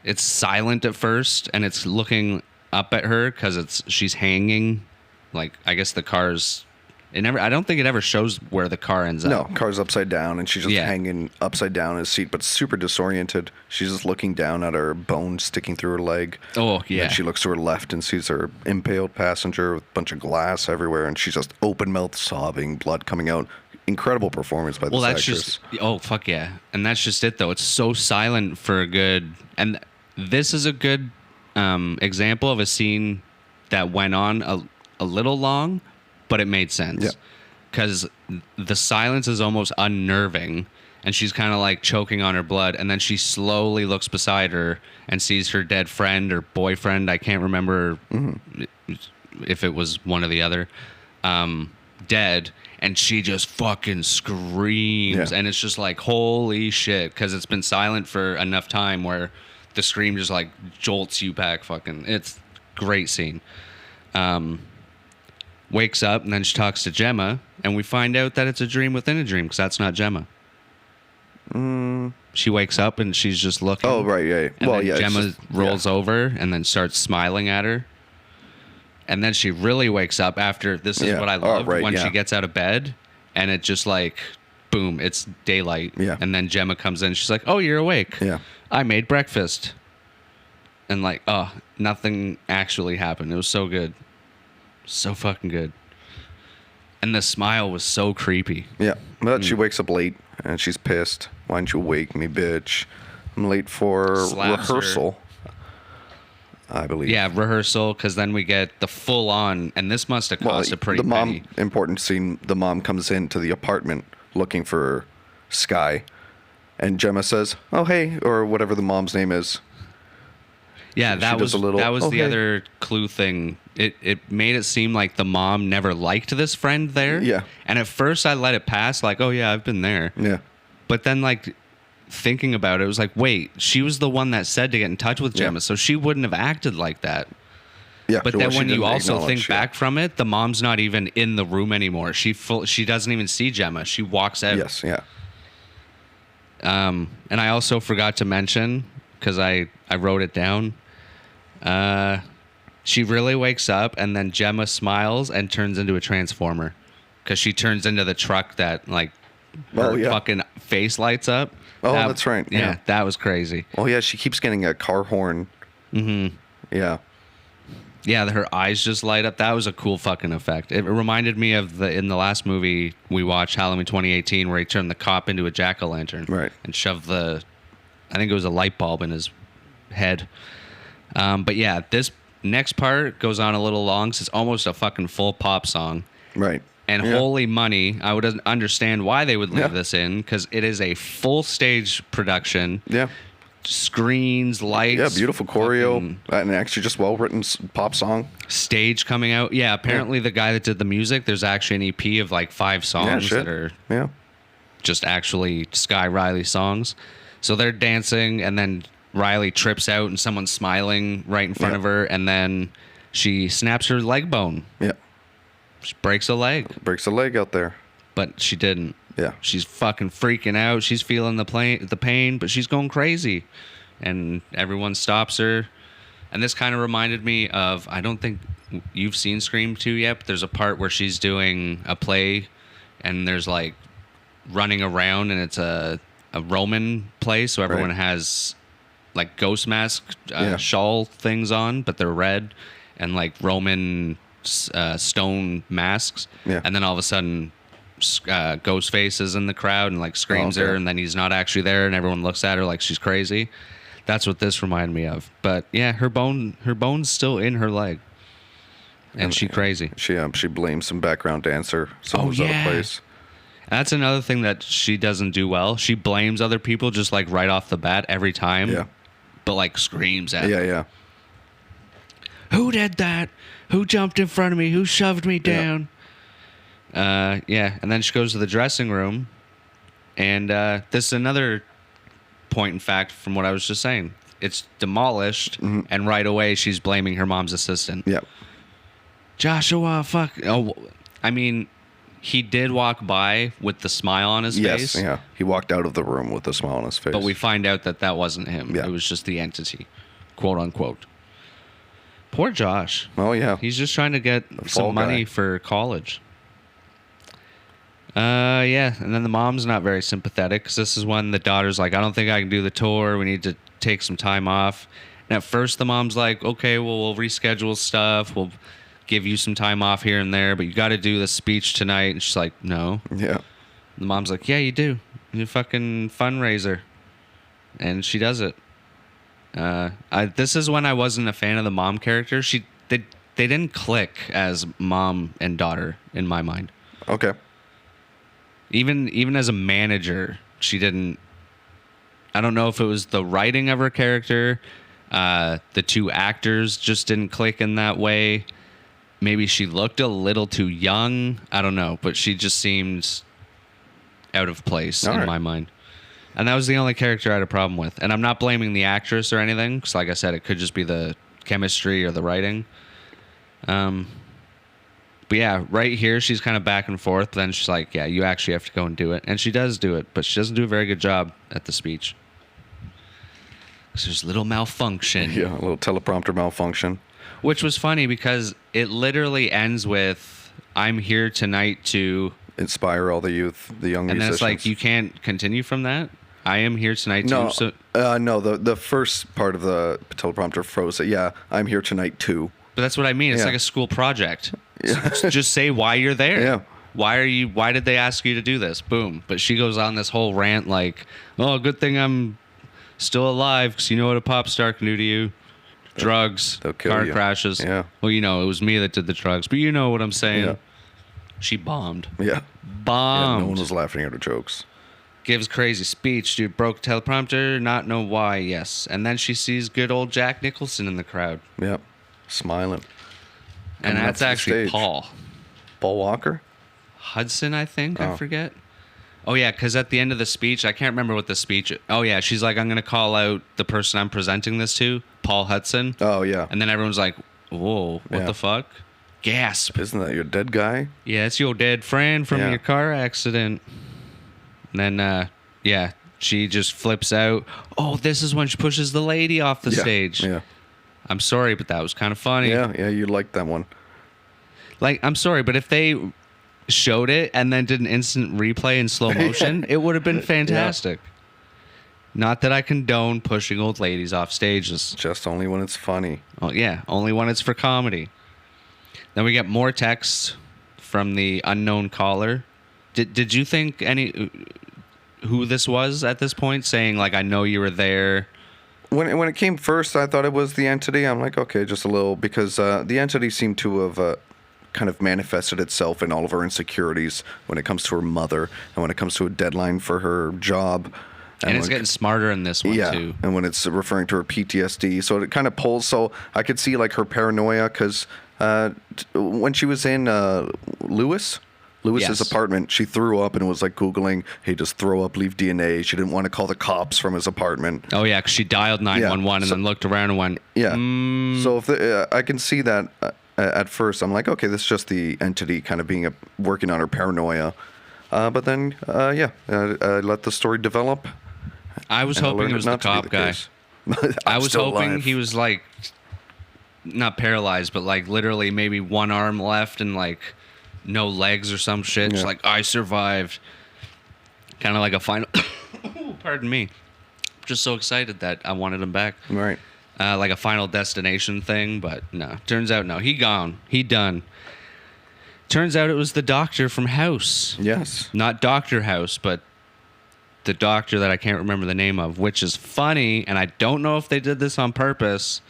it's silent at first, and it's looking up at her because she's hanging. Like, I guess the car's... I don't think it ever shows where the car ends up. No, car's upside down, and she's just Yeah. hanging upside down in a seat, but super disoriented. She's just looking down at her bone sticking through her leg. Oh, And yeah. then she looks to her left and sees her impaled passenger with a bunch of glass everywhere, and she's just open mouth sobbing, blood coming out. Incredible performance by this That's actress. just fuck yeah, and that's just it though. It's so silent for a good, and this is a good example of a scene that went on a little long, but it made sense. Yeah. Because the silence is almost unnerving, and she's kind of like choking on her blood, and then she slowly looks beside her and sees her dead friend or boyfriend. I can't remember if it was one or the other. Dead, and she just fucking screams, Yeah. and it's just like holy shit, because it's been silent for enough time where the scream just like jolts you back. Fucking, it's great scene. Wakes up, and then she talks to Gemma, and we find out that it's a dream within a dream, because that's not Gemma. She wakes up and she's just looking. Oh, right, yeah. And Well, then yeah. it's Gemma just- rolls over and then starts smiling at her. And then she really wakes up after this is Yeah. what I Oh, love right, when yeah. she gets out of bed, and it just like boom, it's daylight. Yeah. And then Gemma comes in, she's like, "Oh, you're awake. Yeah. I made breakfast." And like, oh, nothing actually happened. It was so good. So fucking good. And the smile was so creepy. Yeah. But Hmm. she wakes up late, and she's pissed. Why didn't you wake me, bitch? I'm late for Slaps her. rehearsal. I believe. Yeah, rehearsal, because then we get the full on, and this must have cost a pretty the mom, penny. important scene, the mom comes into the apartment looking for Sky, and Gemma says, oh, hey, or whatever the mom's name is. Yeah, She that does was a little, that was "Oh, the hey." other clue thing. It made it seem like the mom never liked this friend there. Yeah. And at first I let it pass, like, oh yeah, I've been there. Yeah. But then like thinking about it, it was like, wait, she was the one that said to get in touch with Gemma, Yeah. so she wouldn't have acted like that. Yeah, But well, then she when you didn't also acknowledge, think yeah. back from it, the mom's not even in the room anymore. She doesn't even see Gemma. She walks out. Yes, yeah. And I also forgot to mention, because I wrote it down, she really wakes up and then Gemma smiles and turns into a transformer. Because she turns into the truck that, like, her Oh, yeah. fucking face lights up. Oh, that's right, yeah. That was crazy. Oh, yeah, she keeps getting a car horn. Mm-hmm. Yeah. Yeah, her eyes just light up. That was a cool fucking effect. It reminded me of in the last movie we watched, Halloween 2018, where he turned the cop into a jack-o'-lantern. Right. And shoved I think it was a light bulb in his head. But yeah, this next part goes on a little long, so it's almost a fucking full pop song. Right. And Yeah. holy money, I would understand why they would leave Yeah. this in, because it is a full stage production. Yeah. Screens, lights. Yeah, beautiful choreo, fucking and actually just well-written pop song. stage coming out. Yeah, apparently the guy that did the music, there's actually an EP of like 5 songs shit. that are Yeah. just actually Sky Riley songs. So they're dancing, and then Riley trips out, and someone's smiling right in front Yeah. of her, and then she snaps her leg bone. Yeah. She breaks a leg, Breaks a leg out there. but she didn't. Yeah. She's fucking freaking out. She's feeling the pain, but she's going crazy. And everyone stops her. And this kind of reminded me of, I don't think you've seen Scream 2 yet, but there's a part where she's doing a play and there's like running around, and it's a Roman play, so everyone Right. has like ghost mask Yeah. shawl things on, but they're red, and like Roman stone masks. Yeah. And then all of a sudden Ghostface is in the crowd and like screams Oh, okay. her, and then he's not actually there, and everyone looks at her like she's crazy. That's what this reminded me of. But yeah, her bone's still in her leg, and she crazy. She blames some background dancer. Someone was out of place. That's another thing that she doesn't do well. She blames other people just like right off the bat every time. Yeah. But like screams at Yeah, them. yeah. Who did that? Who jumped in front of me? Who shoved me down? Yeah. And then she goes to the dressing room, and this is another point in fact from what I was just saying. It's demolished, and right away she's blaming her mom's assistant. Yeah. Joshua, fuck. Oh, I mean, he did walk by with the smile on his Yes, face. yeah. He walked out of the room with a smile on his face. But we find out that that wasn't him. Yeah. It was just the entity, quote unquote. Poor Josh. Oh, yeah. He's just trying to get fall some money guy. for college. Yeah. And then the mom's not very sympathetic, because this is when the daughter's like, I don't think I can do the tour. We need to take some time off. And at first the mom's like, okay, well, we'll reschedule stuff. We'll give you some time off here and there, but you got to do the speech tonight. And she's like, no. Yeah. The mom's like, yeah, you do. You're a fucking fundraiser. And she does it. This is when I wasn't a fan of the mom character. They didn't click as mom and daughter in my mind. Okay. Even as a manager, she didn't. I don't know if it was the writing of her character. The two actors just didn't click in that way. Maybe she looked a little too young. I don't know, but she just seemed out of place All in right. my mind. And that was the only character I had a problem with. And I'm not blaming the actress or anything, because like I said, it could just be the chemistry or the writing. But yeah, right here, she's kind of back and forth. Then she's like, yeah, you actually have to go and do it. And she does do it, but she doesn't do a very good job at the speech. Because there's a little malfunction. Yeah, a little teleprompter malfunction. Which was funny because it literally ends with, I'm here tonight to... Inspire all the youth, the young And then musicians. it's like, you can't continue from that? I am here tonight too. No, So, no. The first part of the teleprompter froze it. Yeah, I'm here tonight too. but that's what I mean. It's Yeah. like a school project. Just say why you're there. Yeah. Why did they ask you to do this? Boom. But she goes on this whole rant like, oh, good thing I'm still alive, because you know what a pop star can do to you. Drugs, They'll kill car you. crashes. Yeah. Well, it was me that did the drugs, but you know what I'm saying. Yeah. She bombed. Yeah. Yeah, Bombed. no one was laughing at her jokes. Gives crazy speech, dude. Broke teleprompter, not know why, yes. And then she sees good old Jack Nicholson in the crowd. Yeah, smiling. And Coming up that's to the actually stage. Paul Paul Walker. Hudson, I think. I Oh. forget. Oh yeah, because at the end of the speech, I can't remember what the speech. Oh yeah, she's like, "I'm gonna call out the person I'm presenting this to, Paul Hudson." Oh yeah. And then everyone's like, "Whoa, what Yeah. the fuck?" Gasp. Isn't that your dead guy? Yeah, it's your dead friend from Yeah. your car accident. And then, yeah, she just flips out. Oh, this is when she pushes the lady off the Yeah. stage. Yeah. I'm sorry, but that was kind of funny. Yeah. Yeah. You liked that one. Like, I'm sorry, but if they showed it and then did an instant replay in slow motion, it would have been fantastic. Not that I condone pushing old ladies off stages. Just only when it's funny. Oh, yeah, only when it's for comedy. Then we get more text from the unknown caller. Did you think who this was at this point, saying like, "I know you were there"? When it came first, I thought it was the entity. I'm like, okay, just a little, because the entity seemed to have kind of manifested itself in all of her insecurities when it comes to her mother and when it comes to a deadline for her job. And it's when getting smarter in this one too. and when it's referring to her PTSD, so it kind of pulls. So I could see like her paranoia, because when she was in Lewis's Yes. apartment, she threw up and was like Googling, "Hey, just throw up, leave DNA." She didn't want to call the cops from his apartment. Oh yeah, 'cause she dialed 911 and so- then looked around and went, Yeah. So if I can see that at first, I'm like, okay, this is just the entity kind of being working on her paranoia. But then, I let the story develop. I was and I hoping learned it was not the to be cop guy. case. I I'm was still hoping alive. he was like not paralyzed, but like literally maybe one arm left and like no legs or some shit. Just Yeah. like, I survived. Kind of like a final. Pardon me. Just so excited that I wanted him back. Right. Like a Final Destination thing, but no. Turns out no. He gone. He done. Turns out it was the doctor from House. Yes. Not Doctor House, but the doctor that I can't remember the name of, which is funny, and I don't know if they did this on purpose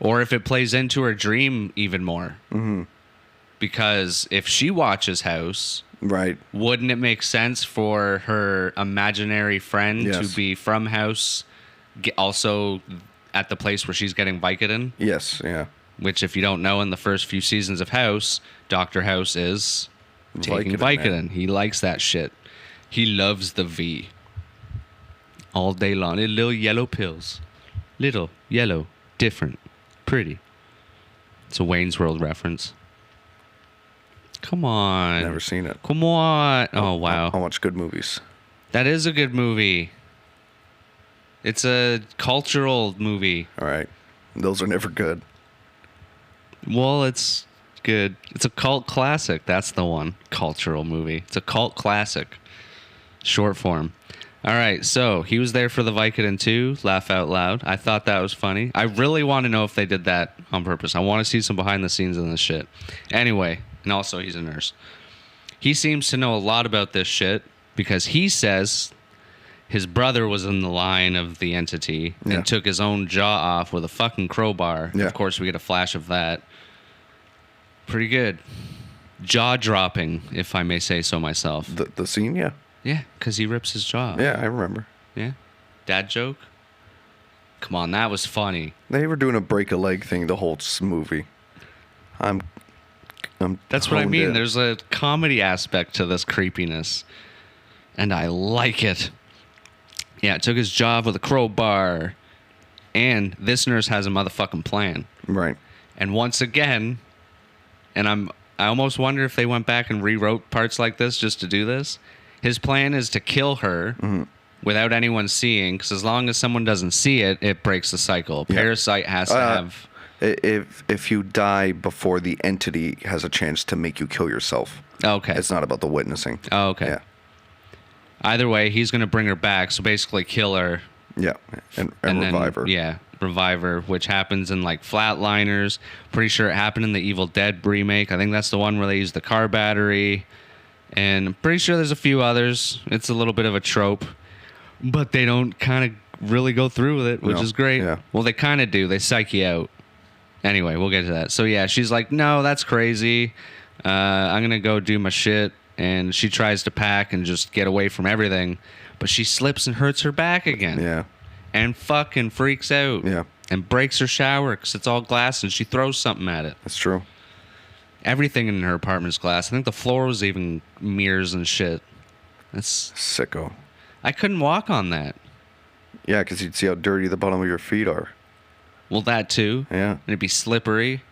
or if it plays into her dream even more. Mm-hmm. Because if she watches House, Right. wouldn't it make sense for her imaginary friend Yes. to be from House, also at the place where she's getting Vicodin? Yes. Yeah. Which, if you don't know, in the first few seasons of House, Dr. House is taking Vicodin, Vicodin. man. He likes that shit. He loves the V. All day long. Little yellow pills. Little, yellow, different, pretty. It's a Wayne's World reference. Come on. Never seen it. Come on. Oh, wow. I'll watch good movies. That is a good movie. It's a cultural movie. All right. Those are never good. Well, it's good. It's a cult classic. That's the one. Cultural movie. It's a cult classic. Short form. All right, so he was there for the Vicodin too. Laugh out loud. I thought that was funny. I really want to know if they did that on purpose. I want to see some behind the scenes in this shit. Anyway, and also he's a nurse. He seems to know a lot about this shit because he says his brother was in the line of the entity Yeah. and took his own jaw off with a fucking crowbar. Yeah. Of course, we get a flash of that. Pretty good. Jaw dropping, if I may say so myself. The scene, yeah. Yeah, because he rips his jaw. Yeah, I remember. Yeah. Dad joke? Come on, that was funny. They were doing a break a leg thing the whole movie. I'm That's what I honed mean. in. There's a comedy aspect to this creepiness. And I like it. Yeah, it took his jaw with a crowbar. And this nurse has a motherfucking plan. Right. And once again, and I almost wonder if they went back and rewrote parts like this just to do this. His plan is to kill her without anyone seeing, because as long as someone doesn't see it, it breaks the cycle. Yeah. Parasite has to have... If you die before the entity has a chance to make you kill yourself. Okay. It's not about the witnessing. Oh, okay. Yeah. Either way, he's going to bring her back, so basically kill her. Yeah. And And revive then, her. Yeah, revive her, which happens in like Flatliners. Pretty sure it happened in the Evil Dead remake. I think that's the one where they use the car battery. And I'm pretty sure there's a few others. It's a little bit of a trope. But they don't kind of really go through with it, which No, is great. yeah. Well, they kind of do. They psych you out. Anyway, we'll get to that. So yeah, she's like, no, that's crazy. I'm going to go do my shit. And she tries to pack and just get away from everything. But she slips and hurts her back again. Yeah. And fucking freaks out. Yeah. And breaks her shower because it's all glass and she throws something at it. That's true. Everything in her apartment's glass. I think the floor was even mirrors and shit. That's Sicko. I couldn't walk on that. Yeah, because you'd see how dirty the bottom of your feet are. Well, that too. Yeah. And it'd be slippery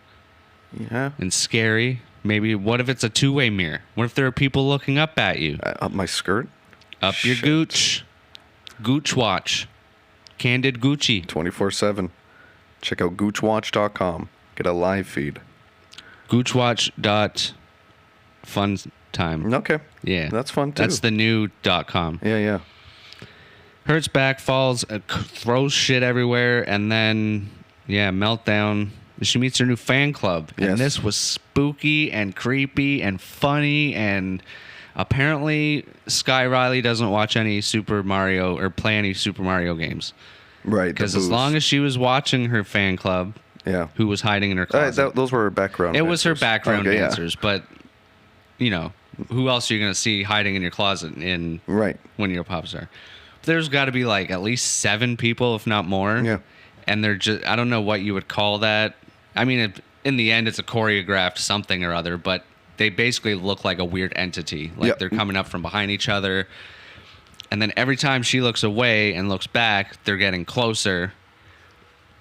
Yeah. and scary. Maybe what if it's a two-way mirror? What if there are people looking up at you? Up my skirt? Up your Shit. gooch. Gooch watch. Candid Gucci. 24/7. Check out goochwatch.com. Get a live feed. Goochwatch.fun time. Okay. Yeah. That's fun, too. That's the new .com. Yeah. Hurts back, falls, throws shit everywhere, and then, meltdown. She meets her new fan club. Yes. And this was spooky and creepy and funny, and apparently Sky Riley doesn't watch any Super Mario or play any Super Mario games. Right. Because as long as she was watching her fan club, who was hiding in her closet. Those were her background It was her dancers. background Okay, dancers, but, who else are you going to see hiding in your closet Right. when you're a pop star? There's got to be like at least 7 people, if not more. Yeah. And they're just, I don't know what you would call that. I mean, in the end, it's a choreographed something or other, but they basically look like a weird entity. Like they're coming up from behind each other. And then every time she looks away and looks back, they're getting closer.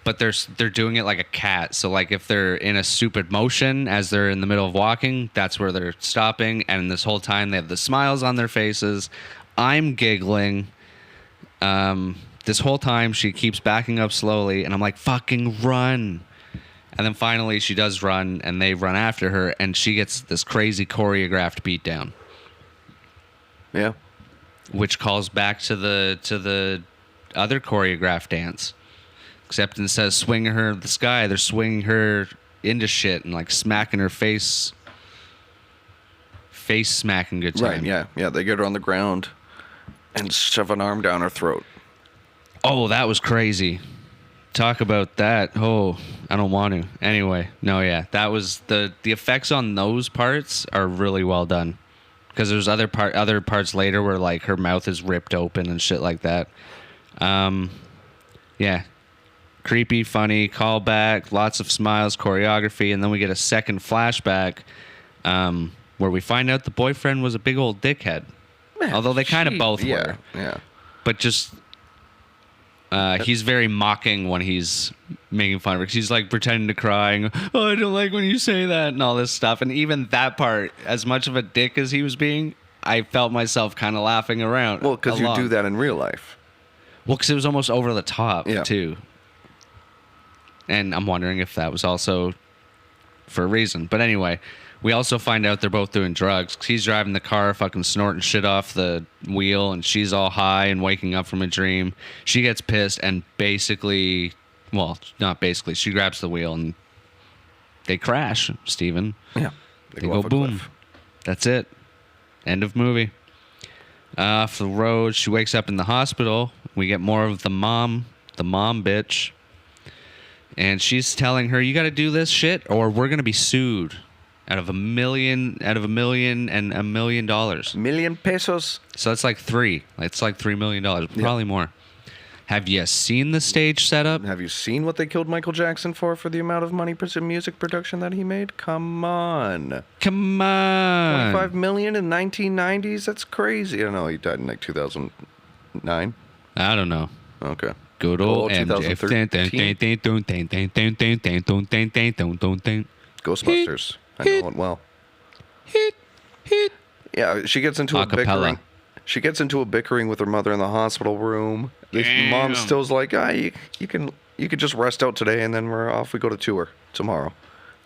But they're doing it like a cat. So like if they're in a stupid motion as they're in the middle of walking, that's where they're stopping. And this whole time they have the smiles on their faces. I'm giggling. This whole time she keeps backing up slowly, and I'm like, fucking run. And then finally she does run, and they run after her, and she gets this crazy choreographed beatdown. Yeah. Which calls back to the other choreographed dance. Except instead of swinging her to the sky, they're swinging her into shit and like smacking her face smacking good time. Right, yeah. They get her on the ground and shove an arm down her throat. Oh, that was crazy. Talk about that. Oh, I don't want to. Anyway, no, yeah. That was the effects on those parts are really well done. Because there's other parts later where like her mouth is ripped open and shit like that. Yeah. Creepy, funny, callback, lots of smiles, choreography, and then we get a second flashback where we find out the boyfriend was a big old dickhead. Man, although they kind of both were. Yeah. But just he's very mocking when he's making fun of her. 'Cause he's like pretending to crying. Oh, I don't like when you say that and all this stuff. And even that part, as much of a dick as he was being, I felt myself kind of laughing around. Well, because you do that in real life. Well, because it was almost over the top, Yeah. too. And I'm wondering if that was also for a reason. But anyway, we also find out they're both doing drugs. 'Cause he's driving the car, fucking snorting shit off the wheel, and she's all high and waking up from a dream. She gets pissed and basically, well, not basically, she grabs the wheel and they crash, Steven. Yeah. They go boom. Cliff. That's it. End of movie. Off the road, she wakes up in the hospital. We get more of the mom bitch. And she's telling her, you got to do this shit or we're going to be sued out of $1 million and $1 million. Million pesos. So it's like $3 million, probably more. Have you seen the stage setup? Have you seen what they killed Michael Jackson for the amount of money music production that he made? Come on. 25 million in 1990s? That's crazy. I don't know. He died in like 2009. I don't know. Okay. Good old 2013. Ghostbusters. I know it well. Yeah, she gets into a bickering. She gets into a bickering with her mother in the hospital room. The mom still's like, you can just rest out today, and then we're off. We go to tour tomorrow.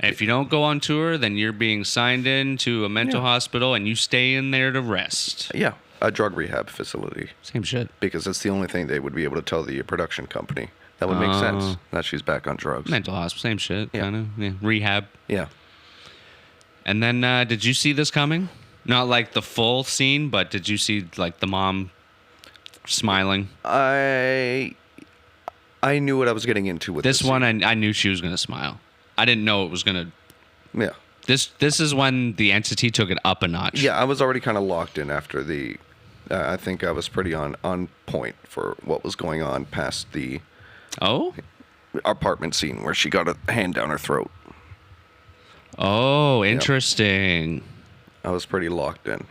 If you don't go on tour, then you're being signed in to a mental hospital, and you stay in there to rest. Yeah, a drug rehab facility. Same shit. Because it's the only thing they would be able to tell the production company. That would make sense. That she's back on drugs. Mental hospital, same shit. Yeah. Kind of. Yeah. Rehab. Yeah. And then, did you see this coming? Not like the full scene, but did you see like the mom smiling? I knew what I was getting into with this one. I knew she was gonna smile. I didn't know it was gonna. Yeah. This is when the entity took it up a notch. Yeah, I was already kind of locked in after the. I think I was pretty on point for what was going on past the. Oh. Apartment scene where she got a hand down her throat. Oh, interesting. I was pretty locked in.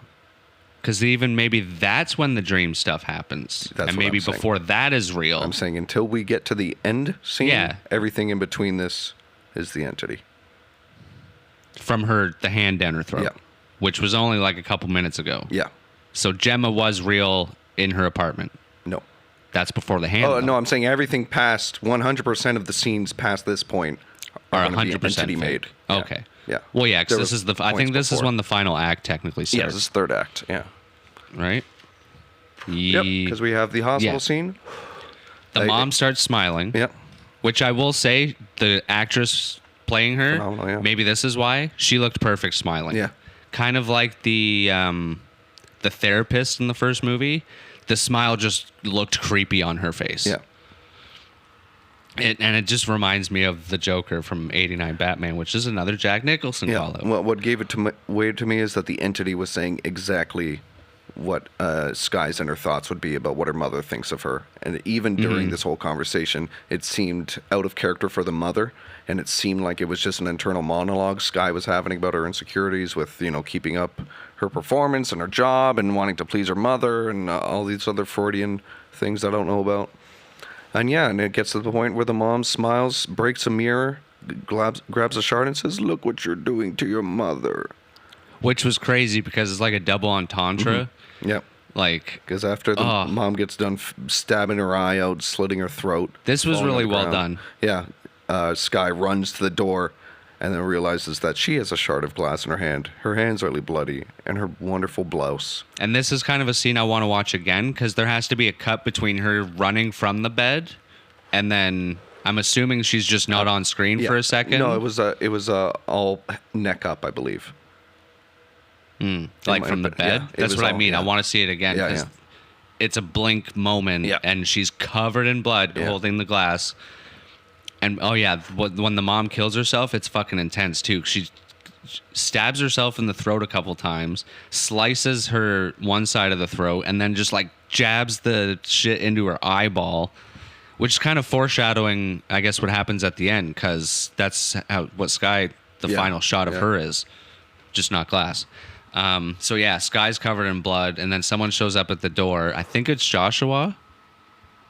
Because even maybe that's when the dream stuff happens. That's and what maybe I'm saying. before that is real. I'm saying until we get to the end scene, Yeah. everything in between this is the entity. From the hand down her throat. Yeah. Which was only like a couple minutes ago. Yeah. So Gemma was real in her apartment. No. That's before the hand. Oh, though. no, I'm saying everything past 100% of the scenes past this point Are gonna be 100% entity fake. made. Yeah. Okay. Yeah. Well, yeah, There because was this is I think points this is before. when the final act technically starts. Yeah, this is third act. Yeah. Right? Yep, because we have the hospital Yeah. scene. The mom starts smiling. Yep. Which I will say, the actress playing her, Phenomenal, yeah. maybe this is why, she looked perfect smiling. Yeah. Kind of like the therapist in the first movie. The smile just looked creepy on her face. Yeah. And it just reminds me of the Joker from '89 Batman, which is another Jack Nicholson Yeah. call-out. Well, what gave it away to me is that the entity was saying exactly what Sky's inner thoughts would be about what her mother thinks of her. And even during this whole conversation, it seemed out of character for the mother, and it seemed like it was just an internal monologue Sky was having about her insecurities with, keeping up her performance and her job and wanting to please her mother and all these other Freudian things I don't know about. And yeah, and it gets to the point where the mom smiles, breaks a mirror, grabs a shard and says, "Look what you're doing to your mother." Which was crazy because it's like a double entendre. Yep. Like, Because after the mom gets done stabbing her eye out, slitting her throat. this was falling on really the well ground. done. Yeah. Sky runs to the door and then realizes that she has a shard of glass in her hand. Her hand's really bloody, and her wonderful blouse. And this is kind of a scene I want to watch again because there has to be a cut between her running from the bed and then I'm assuming she's just not on screen for a second. No, it was all neck up, I believe. Like from the bed. Yeah, it That's was what I all- mean. I yeah. want to see it again Yeah, because yeah. it's a blink moment Yeah. and she's covered in blood Yeah. holding the glass. And oh yeah, when the mom kills herself, it's fucking intense too. She stabs herself in the throat a couple times, slices her one side of the throat, and then just like jabs the shit into her eyeball, which is kind of foreshadowing, I guess, what happens at the end because that's what Sky, the Yeah. final shot of Yeah. her is, just not glass. So yeah, Sky's covered in blood, and then someone shows up at the door. I think it's Joshua.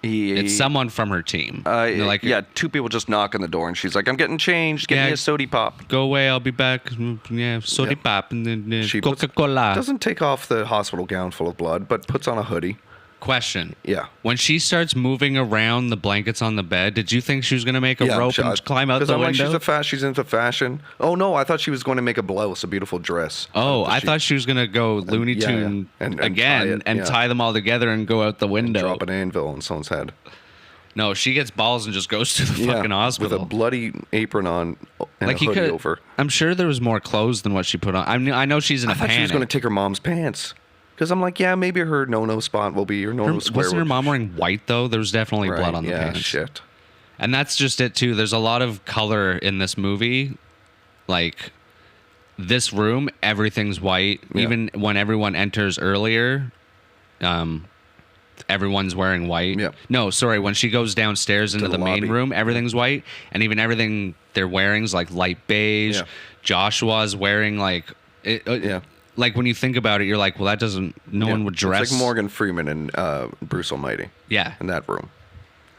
It's someone from her team. They're like, yeah, two people just knock on the door, and she's like, "I'm getting changed. Get Yeah. me a sody pop." go away, I'll be back. Yeah, soda Yep. pop and then She puts- Coca-Cola. Doesn't take off the hospital gown full of blood, but puts on a hoodie. Question. Yeah. When she starts moving around the blankets on the bed, did you think she was going to make a rope and climb out the I'm window? like, she's into fashion. Oh no, I thought she was going to make a blouse, a beautiful dress. Oh, I thought she was going to go Looney yeah, Tune yeah. And again tie it, and yeah. tie them all together and go out the window. Drop an anvil on someone's head. No, she gets balls and just goes to the fucking hospital. with a bloody apron on and like a he hoodie could. over. I'm sure there was more clothes than what she put on. I know she's in a I thought panic. she was going to take her mom's pants. Because I'm like, yeah, maybe her no-no spot will be her no-no square. Wasn't her mom wearing white though? There was definitely blood on the yeah, pants. shit. And that's just it too. There's a lot of color in this movie. Like this room, everything's white. Yeah. Even when everyone enters earlier, everyone's wearing white. Yeah. No, sorry. When she goes downstairs into the the main lobby. room, everything's white, and even everything they're wearing's like light beige. Yeah. Joshua's wearing like Yeah. Like when you think about it, you're like, well, that doesn't. No Yeah. one would dress. It's like Morgan Freeman and Bruce Almighty. Yeah. In that room.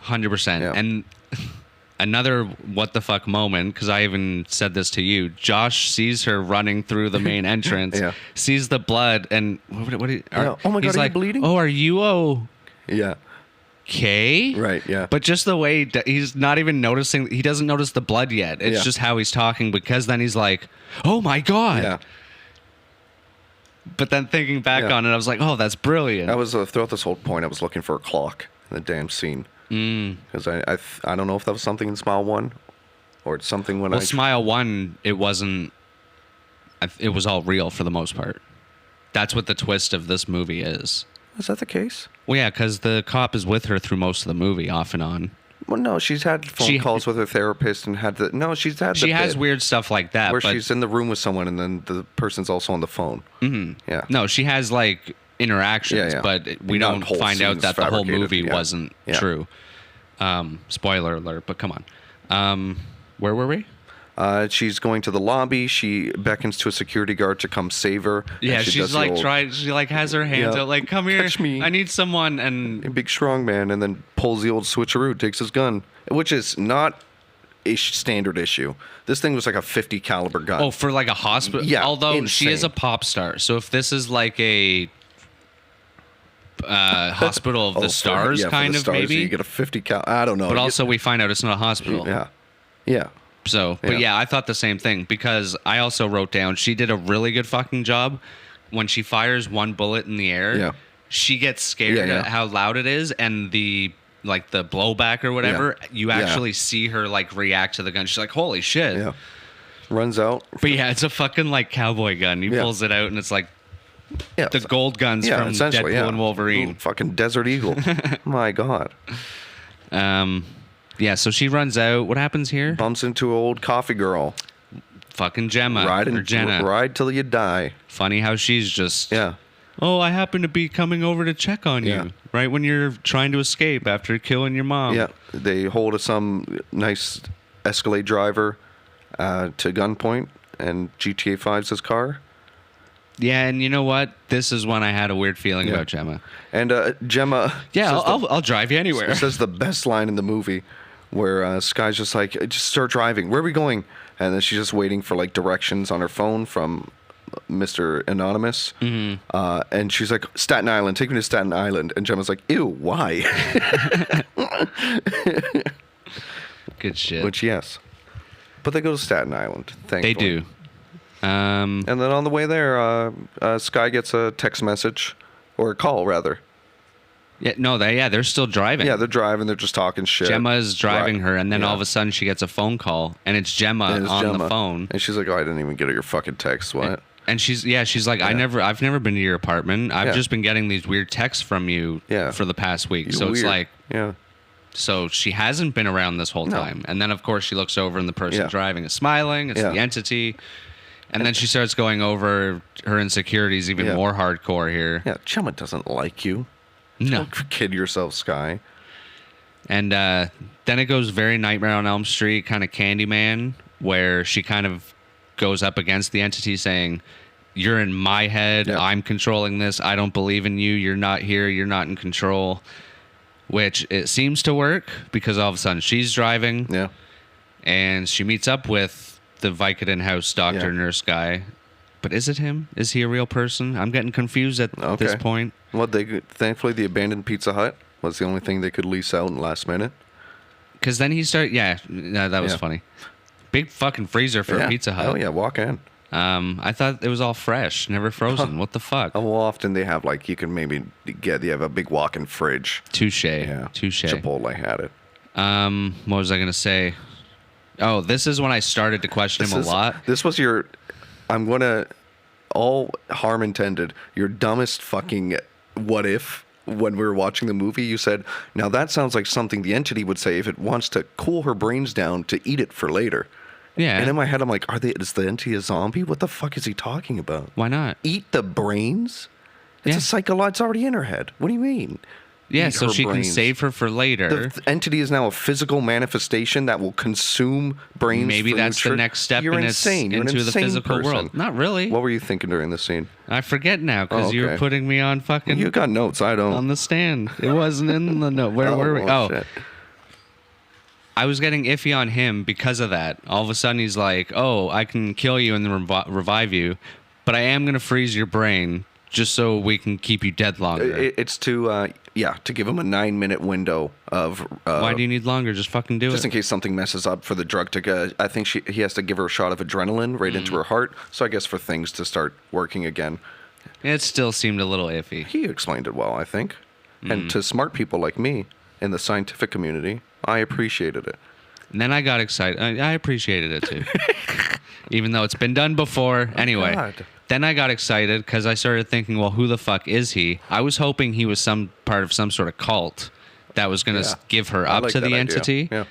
100%. Yeah. And another what the fuck moment, because I even said this to you. Josh sees her running through the main entrance, Yeah. sees the blood, and Yeah. Oh my God, he's are you like, bleeding? Oh, are you Yeah. okay? Right. Yeah. But just the way he's not even noticing, he doesn't notice the blood yet. It's Yeah. just how he's talking because then he's like, oh my God. yeah. But then thinking back Yeah. on it, I was like, oh, that's brilliant. I was throughout this whole point, I was looking for a clock in the damn scene. Because I don't know if that was something in Smile 1 or it's something when Well, Smile 1, it wasn't, it was all real for the most part. That's what the twist of this movie is. Is that the case? Well, yeah, because the cop is with her through most of the movie, off and on. Well, no, she's had phone calls with her therapist and had the... No, she's had the She has bit weird stuff like that. where but she's in the room with someone and then the person's also on the phone. Mm-hmm. Yeah. No, she has like interactions, Yeah, yeah. but we Not don't whole find out scenes that the whole fabricated, movie yeah. wasn't Yeah. true. Spoiler alert, but come on. Where were we? She's going to the lobby. She beckons to a security guard to come save her. Yeah, and she she's does the like old, she like has her hands Yeah. out like, come here, Catch me. I need someone. And a big strong man, and then pulls the old switcheroo, takes his gun, which is not a standard issue. This thing was like a 50 caliber gun. oh, for like a hospital. Yeah, Although she is a insane. pop star, so if this is like a hospital of the stars, for kind the of stars, maybe. you get a 50 cal. I don't know. But also, we find out it's not a hospital. Yeah. So, but yeah, I thought the same thing because I also wrote down she did a really good fucking job when she fires one bullet in the air. Yeah. She gets scared Yeah, yeah. at how loud it is and the blowback or whatever. You actually see her like react to the gun. She's like, "Holy shit!" Yeah. Runs out. But yeah, it's a fucking like cowboy gun. He pulls it out and it's like Yeah. the gold guns from essentially, Deadpool and Wolverine. Ooh, fucking Desert Eagle. My God. Yeah, so she runs out. What happens here? Bumps into an old coffee girl. Fucking Gemma or Jenna. Ride till you die. Funny how she's just Yeah. oh, I happen to be coming over to check on Yeah. you right when you're trying to escape after killing your mom. Yeah. They hold some nice Escalade driver to gunpoint and GTA 5's his car. Yeah, and you know what? This is when I had a weird feeling Yeah. about Gemma. And Gemma. Yeah, says I'll drive you anywhere. says the best line in the movie where Sky's just like, just start driving. Where are we going? And then she's just waiting for like directions on her phone from Mr. Anonymous. Mm-hmm. And she's like, Staten Island, take me to Staten Island. And Gemma's like, ew, why? Good shit. Which, yes. But they go to Staten Island, thankfully. They do. And then on the way there, Sky gets a text message, or a call, rather. Yeah, no, they're still driving. Yeah, they're driving, they're just talking shit. Gemma's driving her, and then Yeah. all of a sudden she gets a phone call, and it's Gemma And it's on Gemma. the phone. And she's like, oh, I didn't even get your fucking text. What? And she's like, I've never been to your apartment. I've just been getting these weird texts from you for the past week. You're so it's weird. like, Yeah. so she hasn't been around this whole No. time. And then of course she looks over and the person Yeah. driving is smiling. It's Yeah. the entity. And then she starts going over her insecurities even Yeah. more hardcore here. Yeah, Gemma doesn't like you. No. Don't kid yourself, Sky. And then it goes very Nightmare on Elm Street, kind of Candyman, where she kind of goes up against the entity saying, you're in my head. Yeah. I'm controlling this. I don't believe in you. You're not here. You're not in control. Which it seems to work because all of a sudden she's driving Yeah. and she meets up with the Vicodin house doctor Yeah. nurse guy. But is it him? Is he a real person? I'm getting confused at this point. Well, thankfully the abandoned Pizza Hut was the only thing they could lease out in the last minute. Because then he started, that was Yeah. funny. Big fucking freezer for a Pizza Hut. Oh yeah, walk in. I thought it was all fresh, never frozen. What the fuck? How often they have like you can maybe get you have a big walk-in fridge. Touche. Yeah, Touche. Chipotle had it. What was I gonna say? Oh, this is when I started to question him a lot. This was your. I'm gonna. All harm intended. Your dumbest fucking what if. When we were watching the movie, you said, "Now that sounds like something the entity would say if it wants to cool her brains down to eat it for later." Yeah. And in my head, I'm like, is the entity a zombie? What the fuck is he talking about? Why not? Eat the brains? It's Yeah. a psychological. It's already in her head. What do you mean? Yeah, Eat so her she brains. can save her for later. The entity is now a physical manifestation that will consume brains. Maybe for that's the next step You're in insane. You're an into the insane physical person. world. Not really. What were you thinking during this scene? I forget now because Oh, you were okay. putting me on fucking You got notes. I don't. on the stand. It wasn't in the note. Where were we? well, Oh, shit. I was getting iffy on him because of that. All of a sudden, he's like, "Oh, I can kill you and then revive you, but I am gonna freeze your brain just so we can keep you dead longer." It's to give him a 9-minute window of. Why do you need longer? Just fucking do Just it. in case something messes up for the drug to go. I think he has to give her a shot of adrenaline right into her heart. So I guess for things to start working again. It still seemed a little iffy. He explained it well, I think. And to smart people like me in the scientific community, I appreciated it. And then I got excited. I appreciated it too, even though it's been done before. Anyway, God. then I got excited because I started thinking, well, who the fuck is he? I was hoping he was some part of some sort of cult that was going to Yeah. give her I up like to that the idea. entity. Yeah.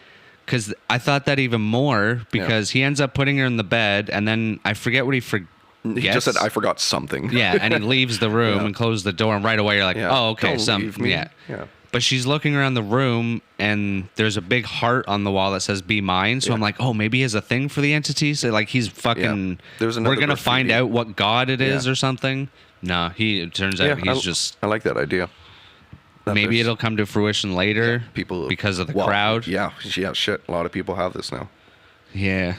Because I thought that even more because he ends up putting her in the bed and then I forget what he forgets. He just said, I forgot something. Yeah, and he leaves the room and closes the door, and right away you're like, Yeah. oh, okay, Don't leave me. yeah. Yeah. But she's looking around the room, and there's a big heart on the wall that says "Be mine." So I'm like, oh, maybe he has a thing for the entity. So like he's fucking. Yeah. There's another we're gonna find graffiti. out what god it is Yeah. or something. No, it turns out he's just. I like that idea. That Maybe there's it'll come to fruition later. people because of the well, crowd. Yeah, shit. A lot of people have this now. Yeah,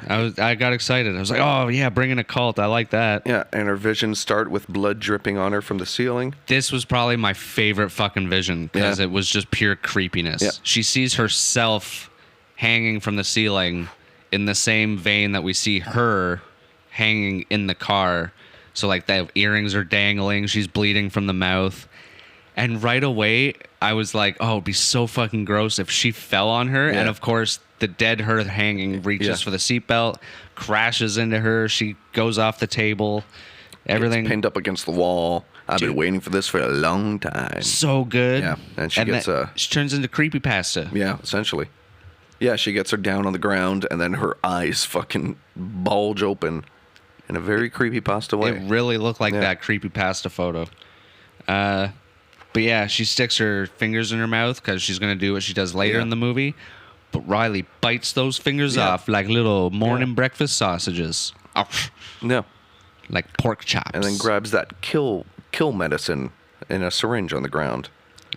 I got excited. I was like, oh yeah, bring in a cult. I like that. Yeah, and her visions start with blood dripping on her from the ceiling. This was probably my favorite fucking vision because it was just pure creepiness. Yeah. She sees herself hanging from the ceiling in the same vein that we see her hanging in the car. So like the earrings are dangling, she's bleeding from the mouth. And right away, I was like, oh, it'd be so fucking gross if she fell on her. Yeah. And of course, the dead her hanging reaches for the seatbelt, crashes into her. She goes off the table. Everything Gets pinned up against the wall. I've been waiting for this for a long time. so good. Yeah, and she gets she turns into creepypasta. Yeah, essentially. Yeah, she gets her down on the ground, and then her eyes fucking bulge open in a very creepypasta way. It really looked like that creepypasta photo. But yeah, she sticks her fingers in her mouth because she's going to do what she does later in the movie. But Riley bites those fingers off like little morning breakfast sausages. Yeah. Like pork chops. And then grabs that kill medicine in a syringe on the ground.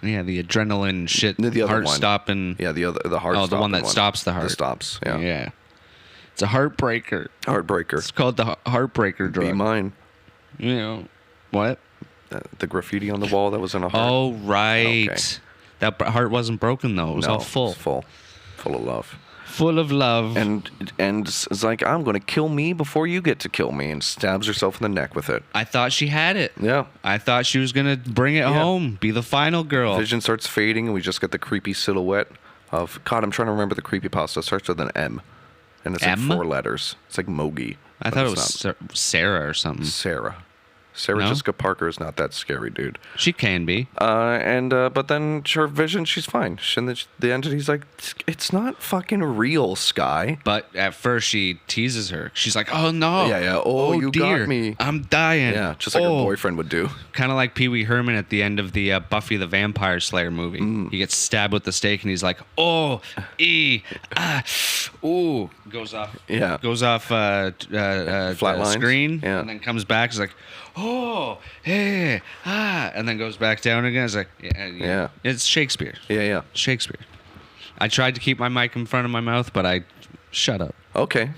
Yeah, the adrenaline shit, The other heart one. stopping. Yeah, the heart. Oh, the one that stops the heart. The stops. Yeah. Yeah. It's a heartbreaker. Heartbreaker. It's called the heartbreaker drug. Be mine. You know, what? The graffiti on the wall that was in a heart. Oh, right. Okay. That heart wasn't broken, though. It was all full. It's full of love. Full of love. And it's like, I'm going to kill me before you get to kill me, and stabs herself in the neck with it. I thought she had it. Yeah. I thought she was going to bring it home, be the final girl. Vision starts fading, and we just get the creepy silhouette of, God, I'm trying to remember the creepypasta. It starts with an M. And it's M? like 4 letters. It's like Mogi. I but thought it it's was not. Sarah or something. Sarah. Sarah No? Jessica Parker is not that scary, dude. She can be. But then her vision, she's fine. And the entity's like, it's not fucking real, Sky. But at first she teases her. She's like, oh no. Yeah. Oh, you dear. got me. I'm dying. Yeah, just like her boyfriend would do. Kind of like Pee Wee Herman at the end of the Buffy the Vampire Slayer movie. He gets stabbed with the stake and he's like, oh, ooh. Goes off. Yeah. Goes off Flatlines. screen. Yeah. And then comes back. He's like, oh, hey, and then goes back down again. It's like, Yeah. It's Shakespeare. Yeah. Shakespeare. I tried to keep my mic in front of my mouth, but I shut up. Okay.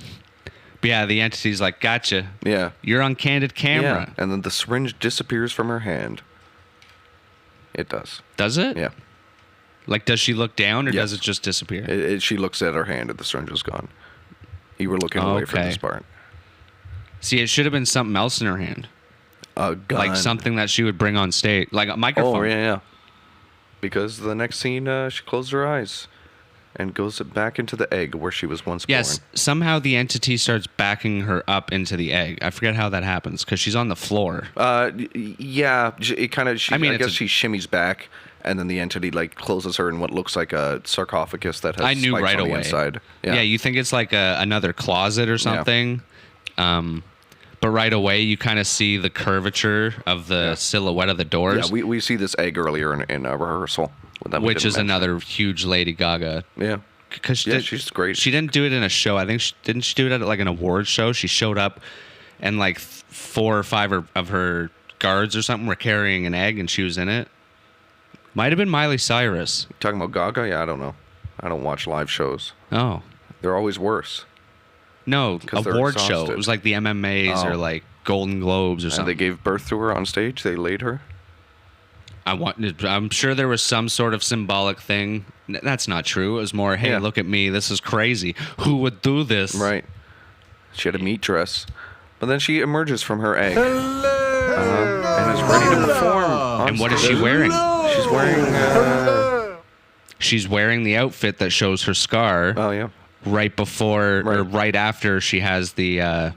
But yeah, the entity's like, gotcha. Yeah. You're on candid camera. Yeah. And then the syringe disappears from her hand. It does. Does it? Yeah. Like, does she look down or Yes. does it just disappear? She looks at her hand and the syringe is gone. You were looking away from Okay. this part. See, it should have been something else in her hand. A gun. Like something that she would bring on stage. Like a microphone. Oh, yeah. Because the next scene, she closed her eyes and goes back into the egg where she was once Yes, born. somehow the entity starts backing her up into the egg. I forget how that happens because she's on the floor. Yeah, it kind of. I mean, I it's guess she shimmies back, and then the entity like closes her in what looks like a sarcophagus that has. I knew spikes right on the away. inside. Yeah, you think it's like another closet or something. But right away, you kind of see the curvature of the silhouette of the doors. Yeah, we see this egg earlier in a rehearsal. that we which didn't is mention. another huge Lady Gaga. Yeah. Because she's great. She didn't do it in a show. I think didn't she do it at like an awards show? She showed up, and like 4 or 5 of her guards or something were carrying an egg, and she was in it. Might have been Miley Cyrus. Talking about Gaga? Yeah, I don't know. I don't watch live shows. Oh They're always worse. no, 'Cause they're award show. exhausted. It was like the MMAs or Oh. like Golden Globes or And they something. gave birth to her on stage. They laid her. I'm sure there was some sort of symbolic thing. That's not true. It was more, hey, Yeah. look at me. This is crazy. Who would do this? Right. She had a meat dress. But then she emerges from her egg. And is ready to perform. on And what is she stage. wearing? She's wearing. She's wearing the outfit that shows her scar Oh, yeah. right before or Right. right after she has the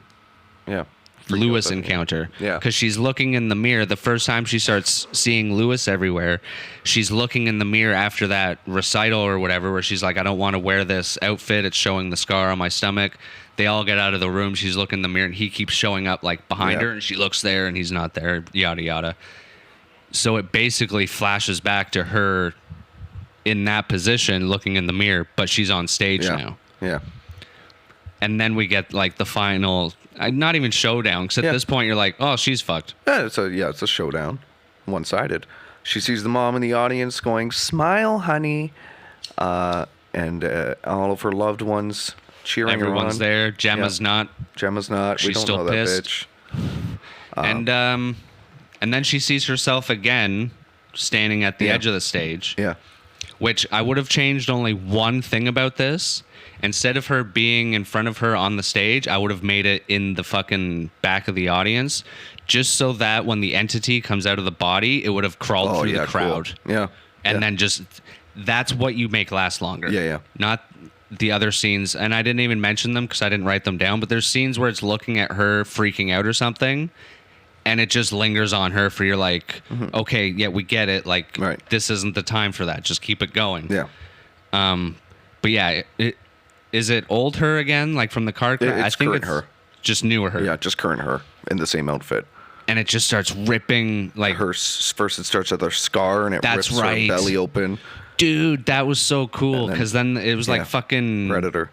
Yeah. Lewis thing. encounter. Yeah. Because she's looking in the mirror. The first time she starts seeing Lewis everywhere, she's looking in the mirror after that recital or whatever, where she's like, I don't want to wear this outfit. It's showing the scar on my stomach. They all get out of the room. She's looking in the mirror, and he keeps showing up like behind Yeah. her, and she looks there, and he's not there, yada, yada. So it basically flashes back to her in that position looking in the mirror, but she's on stage Yeah. now. Yeah. And then we get like the final, not even showdown, because at Yeah. this point you're like, oh, she's fucked. It's a showdown, one-sided. She sees the mom in the audience going, "Smile, honey," and all of her loved ones cheering Everyone's her on. there. Gemma's not. Gemma's not. We She's don't still know pissed. that bitch. And then she sees herself again standing at the Yeah. edge of the stage. Yeah. Which I would have changed only one thing about this. Instead of her being in front of her on the stage, I would have made it in the fucking back of the audience, just so that when the entity comes out of the body, it would have crawled through the crowd. Cool. Yeah. And then just, that's what you make last longer. Yeah, yeah. Not the other scenes. And I didn't even mention them because I didn't write them down, but there's scenes where it's looking at her freaking out or something, and it just lingers on her for you're like, okay, yeah, we get it. Like, Right. this isn't the time for that. Just keep it going. Yeah. But yeah, is it old her again, like from the car crash? It's current her. Just newer her. Yeah, just current her in the same outfit. And it just starts ripping, like, First it starts with her scar and it That's rips right. her belly open. dude, that was so cool. And then- Because then it was yeah. like fucking, Predator.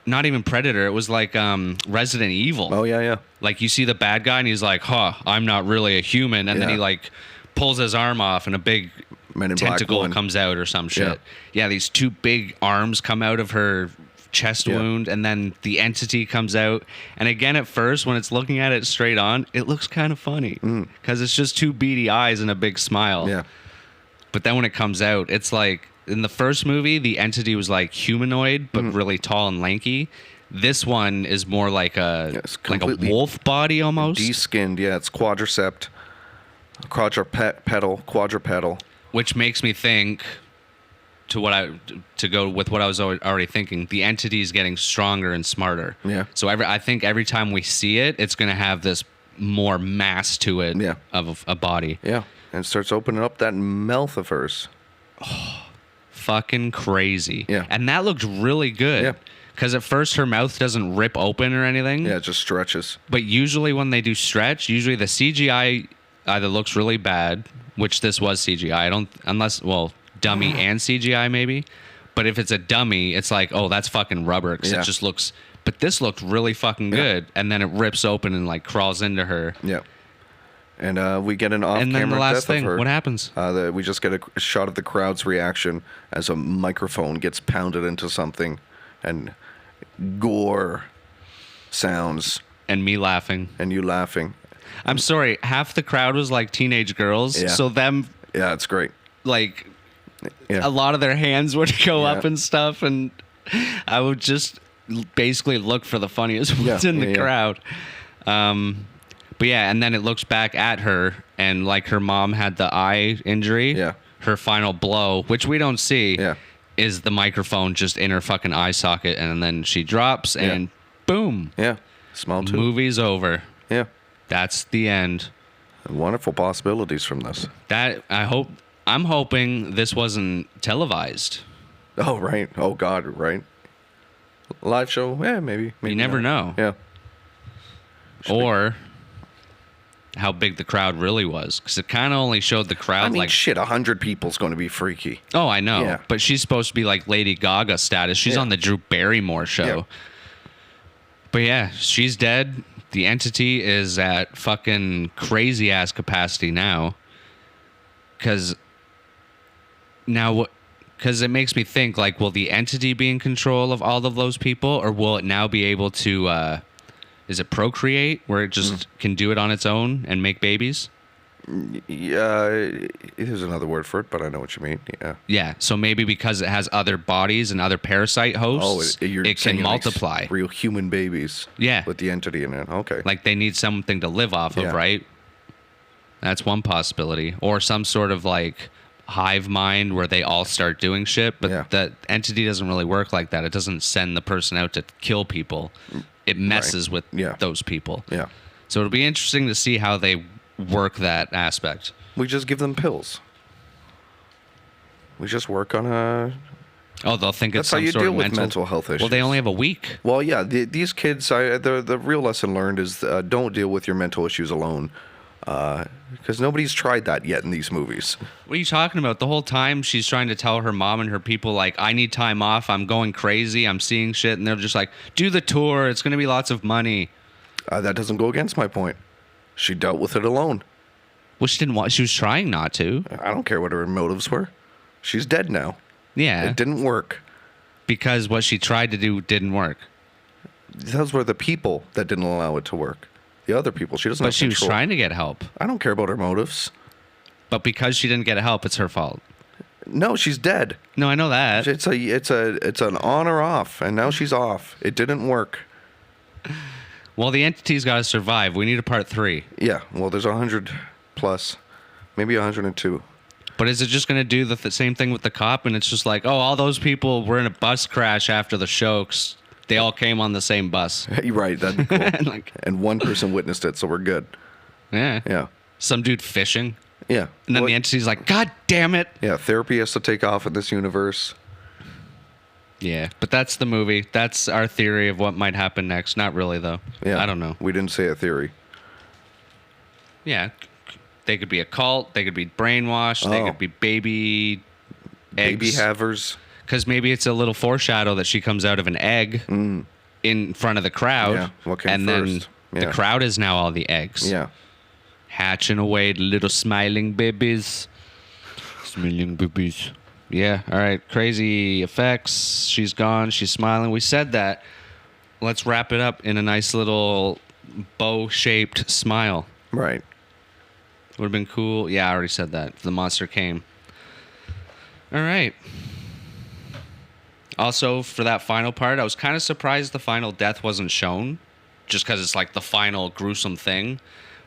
not even Predator. It was like Resident Evil. Oh yeah, yeah. Like you see the bad guy and he's like, huh, I'm not really a human. And then Yeah. he like pulls his arm off and a big Men in Black tentacle one. comes out or some shit. Yeah, these two big arms come out of her chest Yeah. wound, and then the entity comes out. And again, at first, when it's looking at it straight on, it looks kind of funny because it's just two beady eyes and a big smile. Yeah. But then when it comes out, it's like in the first movie, the entity was like humanoid but really tall and lanky. This one is more like it's a completely wolf body almost. De-skinned. Yeah, it's quadrupedal. Which makes me think to go with what I was already thinking. The entity is getting stronger and smarter. Yeah. So I think every time we see it, it's going to have this more mass to it Yeah. of a body. Yeah, and starts opening up that mouth of hers. Fucking crazy. Yeah. And that looked really good. Yeah. Because at first her mouth doesn't rip open or anything. Yeah, it just stretches. But usually when they do stretch, usually the CGI either looks really bad, which this was CGI. Dummy and CGI maybe. But if it's a dummy, it's like, oh, that's fucking rubber because Yeah. it just looks. But this looked really fucking good, and then it rips open and like crawls into her. Yeah. And we get an off-camera And then the last death thing, of her. what happens? We just get a shot of the crowd's reaction as a microphone gets pounded into something, and gore sounds, And me laughing. and you laughing. I'm sorry, half the crowd was like teenage girls, Yeah. so them Yeah, it's great. like Yeah. a lot of their hands would go up Yeah. and stuff, and I would just basically look for the funniest ones in the yeah. crowd. But yeah, and then it looks back at her, and like her mom had the eye injury. Yeah. Her final blow, which we don't see, Yeah. is the microphone just in her fucking eye socket, and then she drops, and boom, Yeah. Small too. movie's over. Yeah. That's the end. Wonderful possibilities from this. I'm hoping this wasn't televised. Oh, right. Oh, God, right. Live show? Yeah, maybe. You never know. Yeah. Or how big the crowd really was, because it kind of only showed the crowd I mean, like. shit, 100 people's going to be freaky. Oh, I know. Yeah. But she's supposed to be like Lady Gaga status. She's Yeah. on the Drew Barrymore show. Yeah. But yeah, she's dead. The entity is at fucking crazy ass capacity now. Because it makes me think, like, will the entity be in control of all of those people, or will it now be able to, is it procreate, where it just can do it on its own and make babies? Yeah, there's another word for it, but I know what you mean. Yeah. Yeah, so maybe because it has other bodies and other parasite hosts, You're it saying can it makes multiply. real human babies. Yeah. With the entity in it. Okay. Like they need something to live off of, Yeah. right? That's one possibility. Or some sort of like hive mind where they all start doing shit, but Yeah. the entity doesn't really work like that. It doesn't send the person out to kill people. It messes with Yeah. those people. Yeah. So it'll be interesting to see how they work that aspect. We just give them pills. We just work on a. Oh, they'll think That's it's how some you sort deal of with mental health issues. Well, they only have a week. Well, yeah, these kids. The real lesson learned is don't deal with your mental issues alone. Because nobody's tried that yet in these movies. What are you talking about? The whole time she's trying to tell her mom and her people, like, I need time off. I'm going crazy. I'm seeing shit. And they're just like, do the tour. It's going to be lots of money. That doesn't go against my point. She dealt with it alone. Well, she didn't want, she was trying not to. I don't care what her motives were. She's dead now. Yeah. It didn't work. Because what she tried to do didn't work. Those were the people that didn't allow it to work. The other people. She doesn't But have she was control. trying to get help. I don't care about her motives. But because she didn't get help, it's her fault. No, she's dead. No, I know that. It's an on or off, and now she's off. It didn't work. Well, the entity's got to survive. We need a part 3. Yeah, well, there's 100 plus, maybe 102. But is it just going to do the same thing with the cop? And it's just like, oh, all those people were in a bus crash after the show 'cause they all came on the same bus. You're right, that'd be cool. Like, And one person witnessed it, so we're good. yeah. Yeah, Some dude fishing. yeah. And then Well, the entity's like, God damn it. yeah, therapy has to take off in this universe. Yeah. But that's the movie. That's our theory of what might happen next. Not really, though. Yeah, I don't know. We didn't say a theory. Yeah. They could be a cult. They could be brainwashed. They Oh. could be baby Baby eggs. havers. Because maybe it's a little foreshadow that she comes out of an egg in front of the crowd. Yeah, what came and then first? Yeah. the crowd is now all the eggs. Yeah. Hatching away, the little smiling babies. Smiling babies. Yeah, all right. Crazy effects. She's gone. She's smiling. We said that. Let's wrap it up in a nice little bow-shaped smile. Right. Would have been cool. Yeah, I already said that. The monster came. All right. Also, for that final part, I was kind of surprised the final death wasn't shown, just because it's like the final gruesome thing.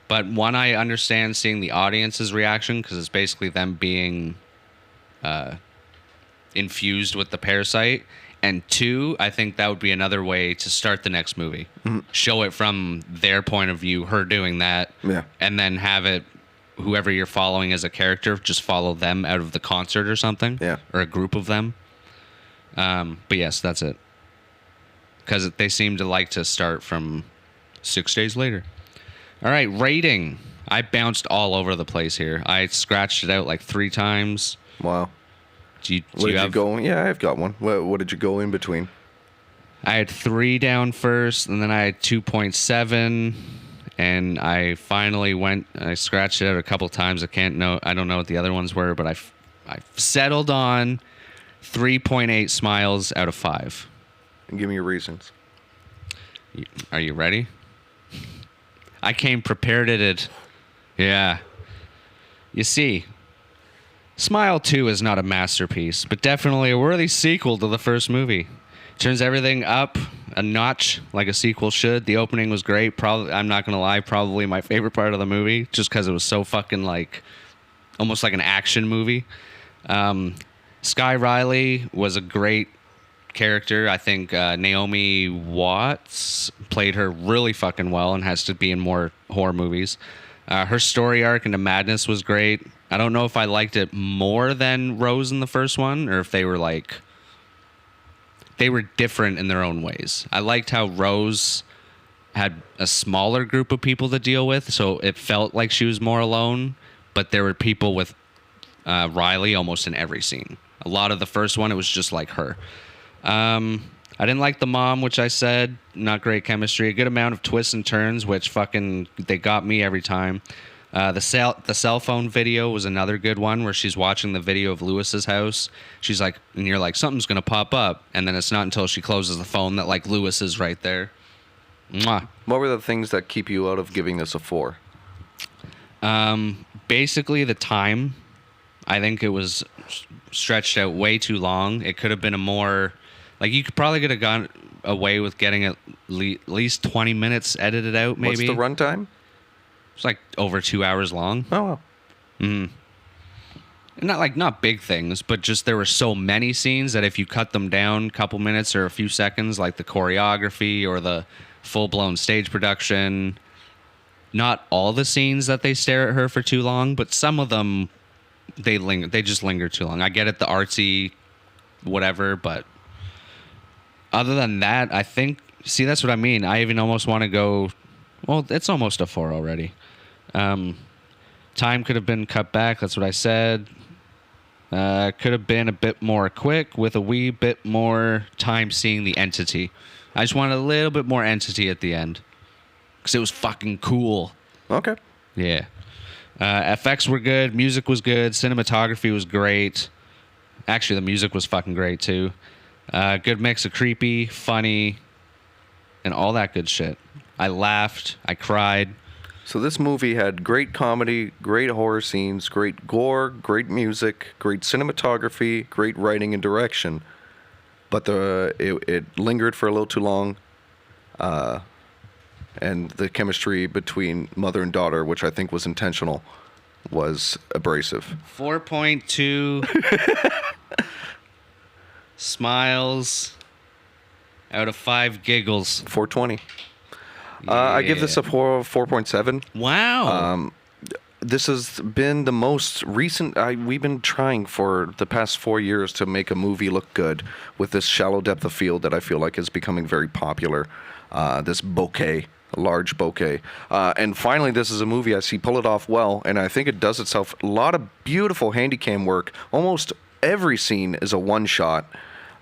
But one, I understand seeing the audience's reaction, because it's basically them being infused with the parasite. And two, I think that would be another way to start the next movie. Show it from their point of view, her doing that, Yeah. and then have it, whoever you're following as a character, just follow them out of the concert or something. Yeah. Or a group of them. But yes, that's it. Because they seem to like to start from 6 days later. All right, rating. I bounced all over the place here. I scratched it out like 3 times. Wow. Do What you did have? you go? Yeah, I've got one. What did you go in between? I had 3 down first, and then I had 2.7, and I finally went. I scratched it out a couple times. I don't know what the other ones were, but I settled on 3.8 smiles out of 5. And give me your reasons. Are you ready? I came prepared at it. Yeah. You see, Smile 2 is not a masterpiece, but definitely a worthy sequel to the first movie. Turns everything up a notch like a sequel should. The opening was great. Probably, I'm not going to lie, probably my favorite part of the movie, just because it was so fucking like, almost like an action movie. Sky Riley was a great character. I think Naomi Watts played her really fucking well and has to be in more horror movies. Her story arc into madness was great. I don't know if I liked it more than Rose in the first one, or if they were like, they were different in their own ways. I liked how Rose had a smaller group of people to deal with, so it felt like she was more alone, but there were people with Riley almost in every scene. A lot of the first one, it was just like her. I didn't like the mom, which I said, not great chemistry. A good amount of twists and turns, which fucking, they got me every time. The cell phone video was another good one, where she's watching the video of Lewis's house. She's like, and you're like, something's gonna pop up, and then it's not until she closes the phone that like Lewis is right there. Mwah. What were the things that keep you out of giving this a 4? Basically the time. I think it was stretched out way too long. It could have been a more, like, you could probably could have gone away with getting at least 20 minutes edited out, maybe. What's the runtime? It's like over 2 hours long. Oh, well. Not big things, but just there were so many scenes that if you cut them down a couple minutes or a few seconds, like the choreography or the full-blown stage production, not all the scenes that they stare at her for too long, but some of them, they just linger too long. I get it, the artsy whatever, but other than that, I think, see, that's what I mean. I even almost want to go, well, it's almost a 4 already. Time could have been cut back. That's what I said. Could have been a bit more quick with a wee bit more time seeing the entity. I just wanted a little bit more entity at the end because it was fucking cool. Okay. Yeah. Effects were good. Music was good. Cinematography was great. Actually, the music was fucking great too. Good mix of creepy, funny, and all that good shit. I laughed. I cried. So this movie had great comedy, great horror scenes, great gore, great music, great cinematography, great writing and direction. But it lingered for a little too long. And the chemistry between mother and daughter, which I think was intentional, was abrasive. 4.2 smiles out of 5 giggles. 420. I give this a 4.7. Wow. This has been the most recent. We've been trying for the past 4 years to make a movie look good with this shallow depth of field that I feel like is becoming very popular. This bokeh, a large bokeh. And finally, this is a movie I see pull it off well, and I think it does itself. A lot of beautiful handycam work. Almost every scene is a one-shot.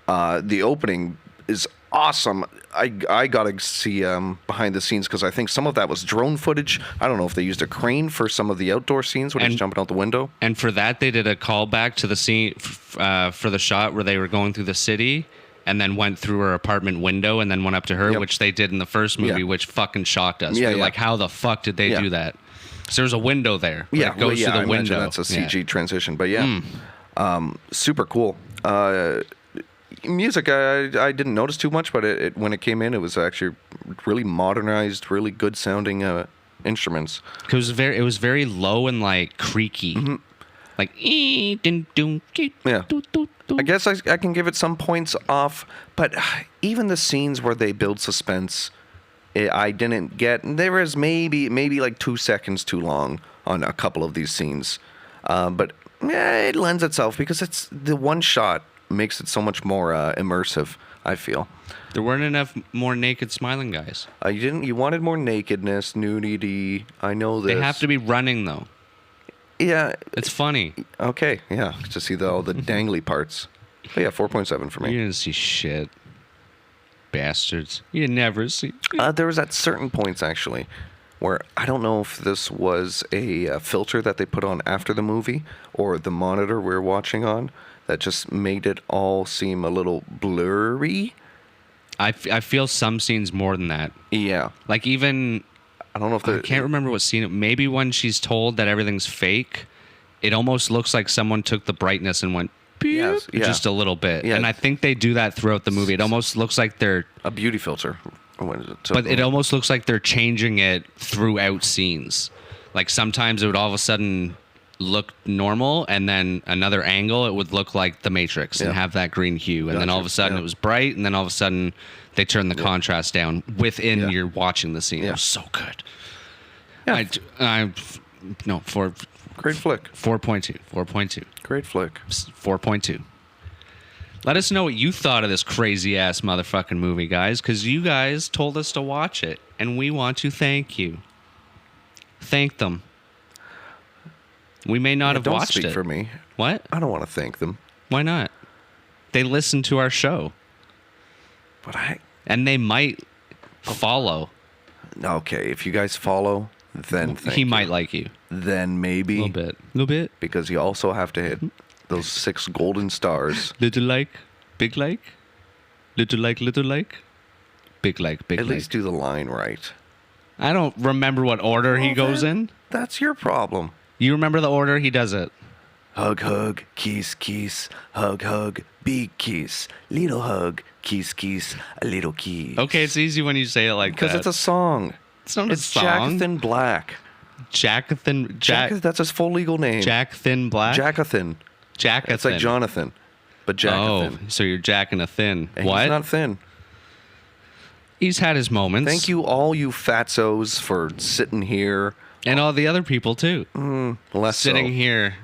The opening is awesome. I gotta see behind the scenes because I think some of that was drone footage. I don't know if they used a crane for some of the outdoor scenes when he's jumping out the window. And for that, they did a callback to the scene for the shot where they were going through the city and then went through her apartment window and then went up to her, which they did in the first movie, which fucking shocked us. Yeah, we were like, how the fuck did they do that? So there's a window there. Yeah, it goes through the I window. That's a CG transition, but super cool. Music, I didn't notice too much, but when it came in, it was actually really modernized, really good sounding instruments. It was very low and like creaky, like I guess I can give it some points off, but even the scenes where they build suspense, I didn't get. There was maybe like 2 seconds too long on a couple of these scenes, but it lends itself because it's the one shot. Makes it so much more immersive, I feel. There weren't enough more naked smiling guys. You wanted more nakedness, nudity. I know this. They have to be running though. Yeah. It's funny. Okay, yeah, to see all the dangly parts. But yeah, 4.7 for me. You didn't see shit. Bastards. You never see. There was at certain points actually where I don't know if this was a filter that they put on after the movie or the monitor we were watching on. That just made it all seem a little blurry. I feel some scenes more than that. Yeah. Like even... I don't know if I can't remember what scene... Maybe when she's told that everything's fake, it almost looks like someone took the brightness and went... just a little bit. Yeah. And I think they do that throughout the movie. It almost looks like they're... A beauty filter. But it almost looks like they're changing it throughout scenes. Like sometimes it would all of a sudden... look normal, and then another angle it would look like the Matrix and have that green hue, and then all of a sudden it was bright, and then all of a sudden they turn the contrast down within you're watching the scene. It was so good. Great flick. 4.2. Great flick. 4.2. Let us know what you thought of this crazy ass motherfucking movie, guys, because you guys told us to watch it, and we want to thank you. Thank them. We may not have watched it. Don't speak for me. What? I don't want to thank them. Why not? They listen to our show. And they might follow. Okay, if you guys follow, then thank you. He might like you. Then maybe. A little bit. Because you also have to hit those 6 golden stars. Little like, big like. Little like, big like, big like. At least do the line right. I don't remember what order he goes in. That's your problem. You remember the order he does it. Hug, hug, kiss, kiss. Hug, hug, big kiss. Little hug, kiss, kiss. A little kiss. Okay, it's easy when you say it like that. Because it's a song. It's not a song. Jackathan Black. That's his full legal name. Jack Thin Black? Jackathan. It's like Jonathan. But Jackathan. Oh, so you're jacking a thin. And what? He's not thin. He's had his moments. Thank you, all you fatzos, for sitting here. And all the other people, too. Less sitting so. here.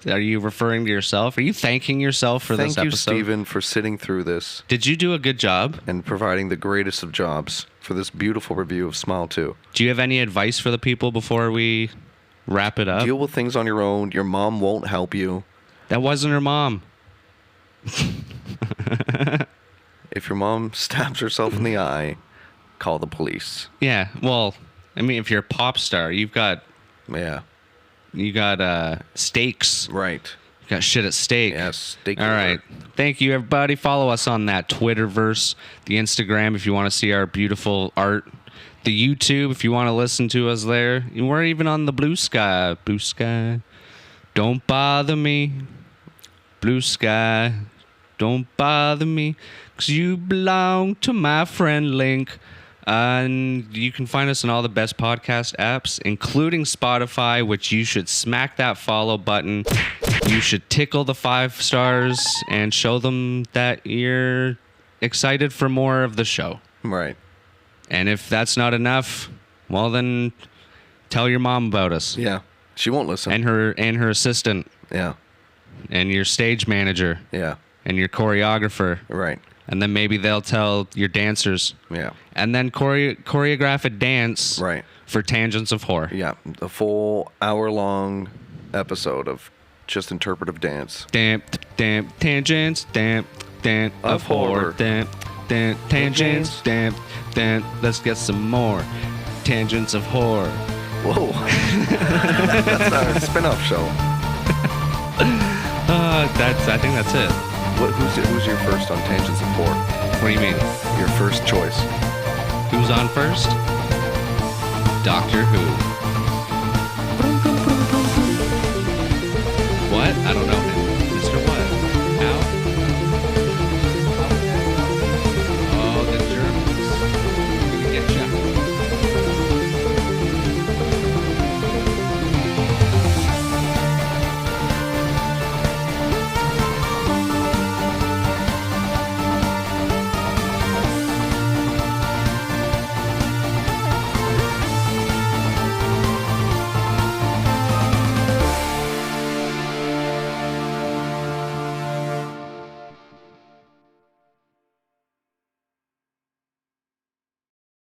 Are you referring to yourself? Are you thanking yourself for this episode? Thank you, Stephen, for sitting through this. Did you do a good job? And providing the greatest of jobs for this beautiful review of Smile 2. Do you have any advice for the people before we wrap it up. Deal with things on your own. Your mom won't help you. That wasn't her mom. If your mom stabs herself in the eye, call the police. Yeah, well, I mean, if you're a pop star, you got stakes. Right. You got shit at stake. Yes. All right. Thank you, everybody. Follow us on that Twitterverse, the Instagram if you want to see our beautiful art, the YouTube if you want to listen to us there. We're even on the Blue Sky. Blue Sky. Don't bother me. Blue Sky. Don't bother me. 'Cause you belong to my friend Link. And you can find us on all the best podcast apps, including Spotify, which you should smack that follow button. You should tickle the 5 stars and show them that you're excited for more of the show. Right. And if that's not enough, well then tell your mom about us. Yeah. She won't listen. And her assistant. Yeah. And your stage manager. Yeah. And your choreographer. Right. And then maybe they'll tell your dancers. Yeah. And then choreograph a dance. Right. For Tangents of Horror. Yeah. A full hour-long episode of just interpretive dance. Tangents, of horror. Tangents, let's get some more. Tangents of Horror. Whoa. That's our spin-off show. I think that's it. Who's your first on Tangents of Horror? What do you mean? Your first choice. Who's on first? Doctor Who.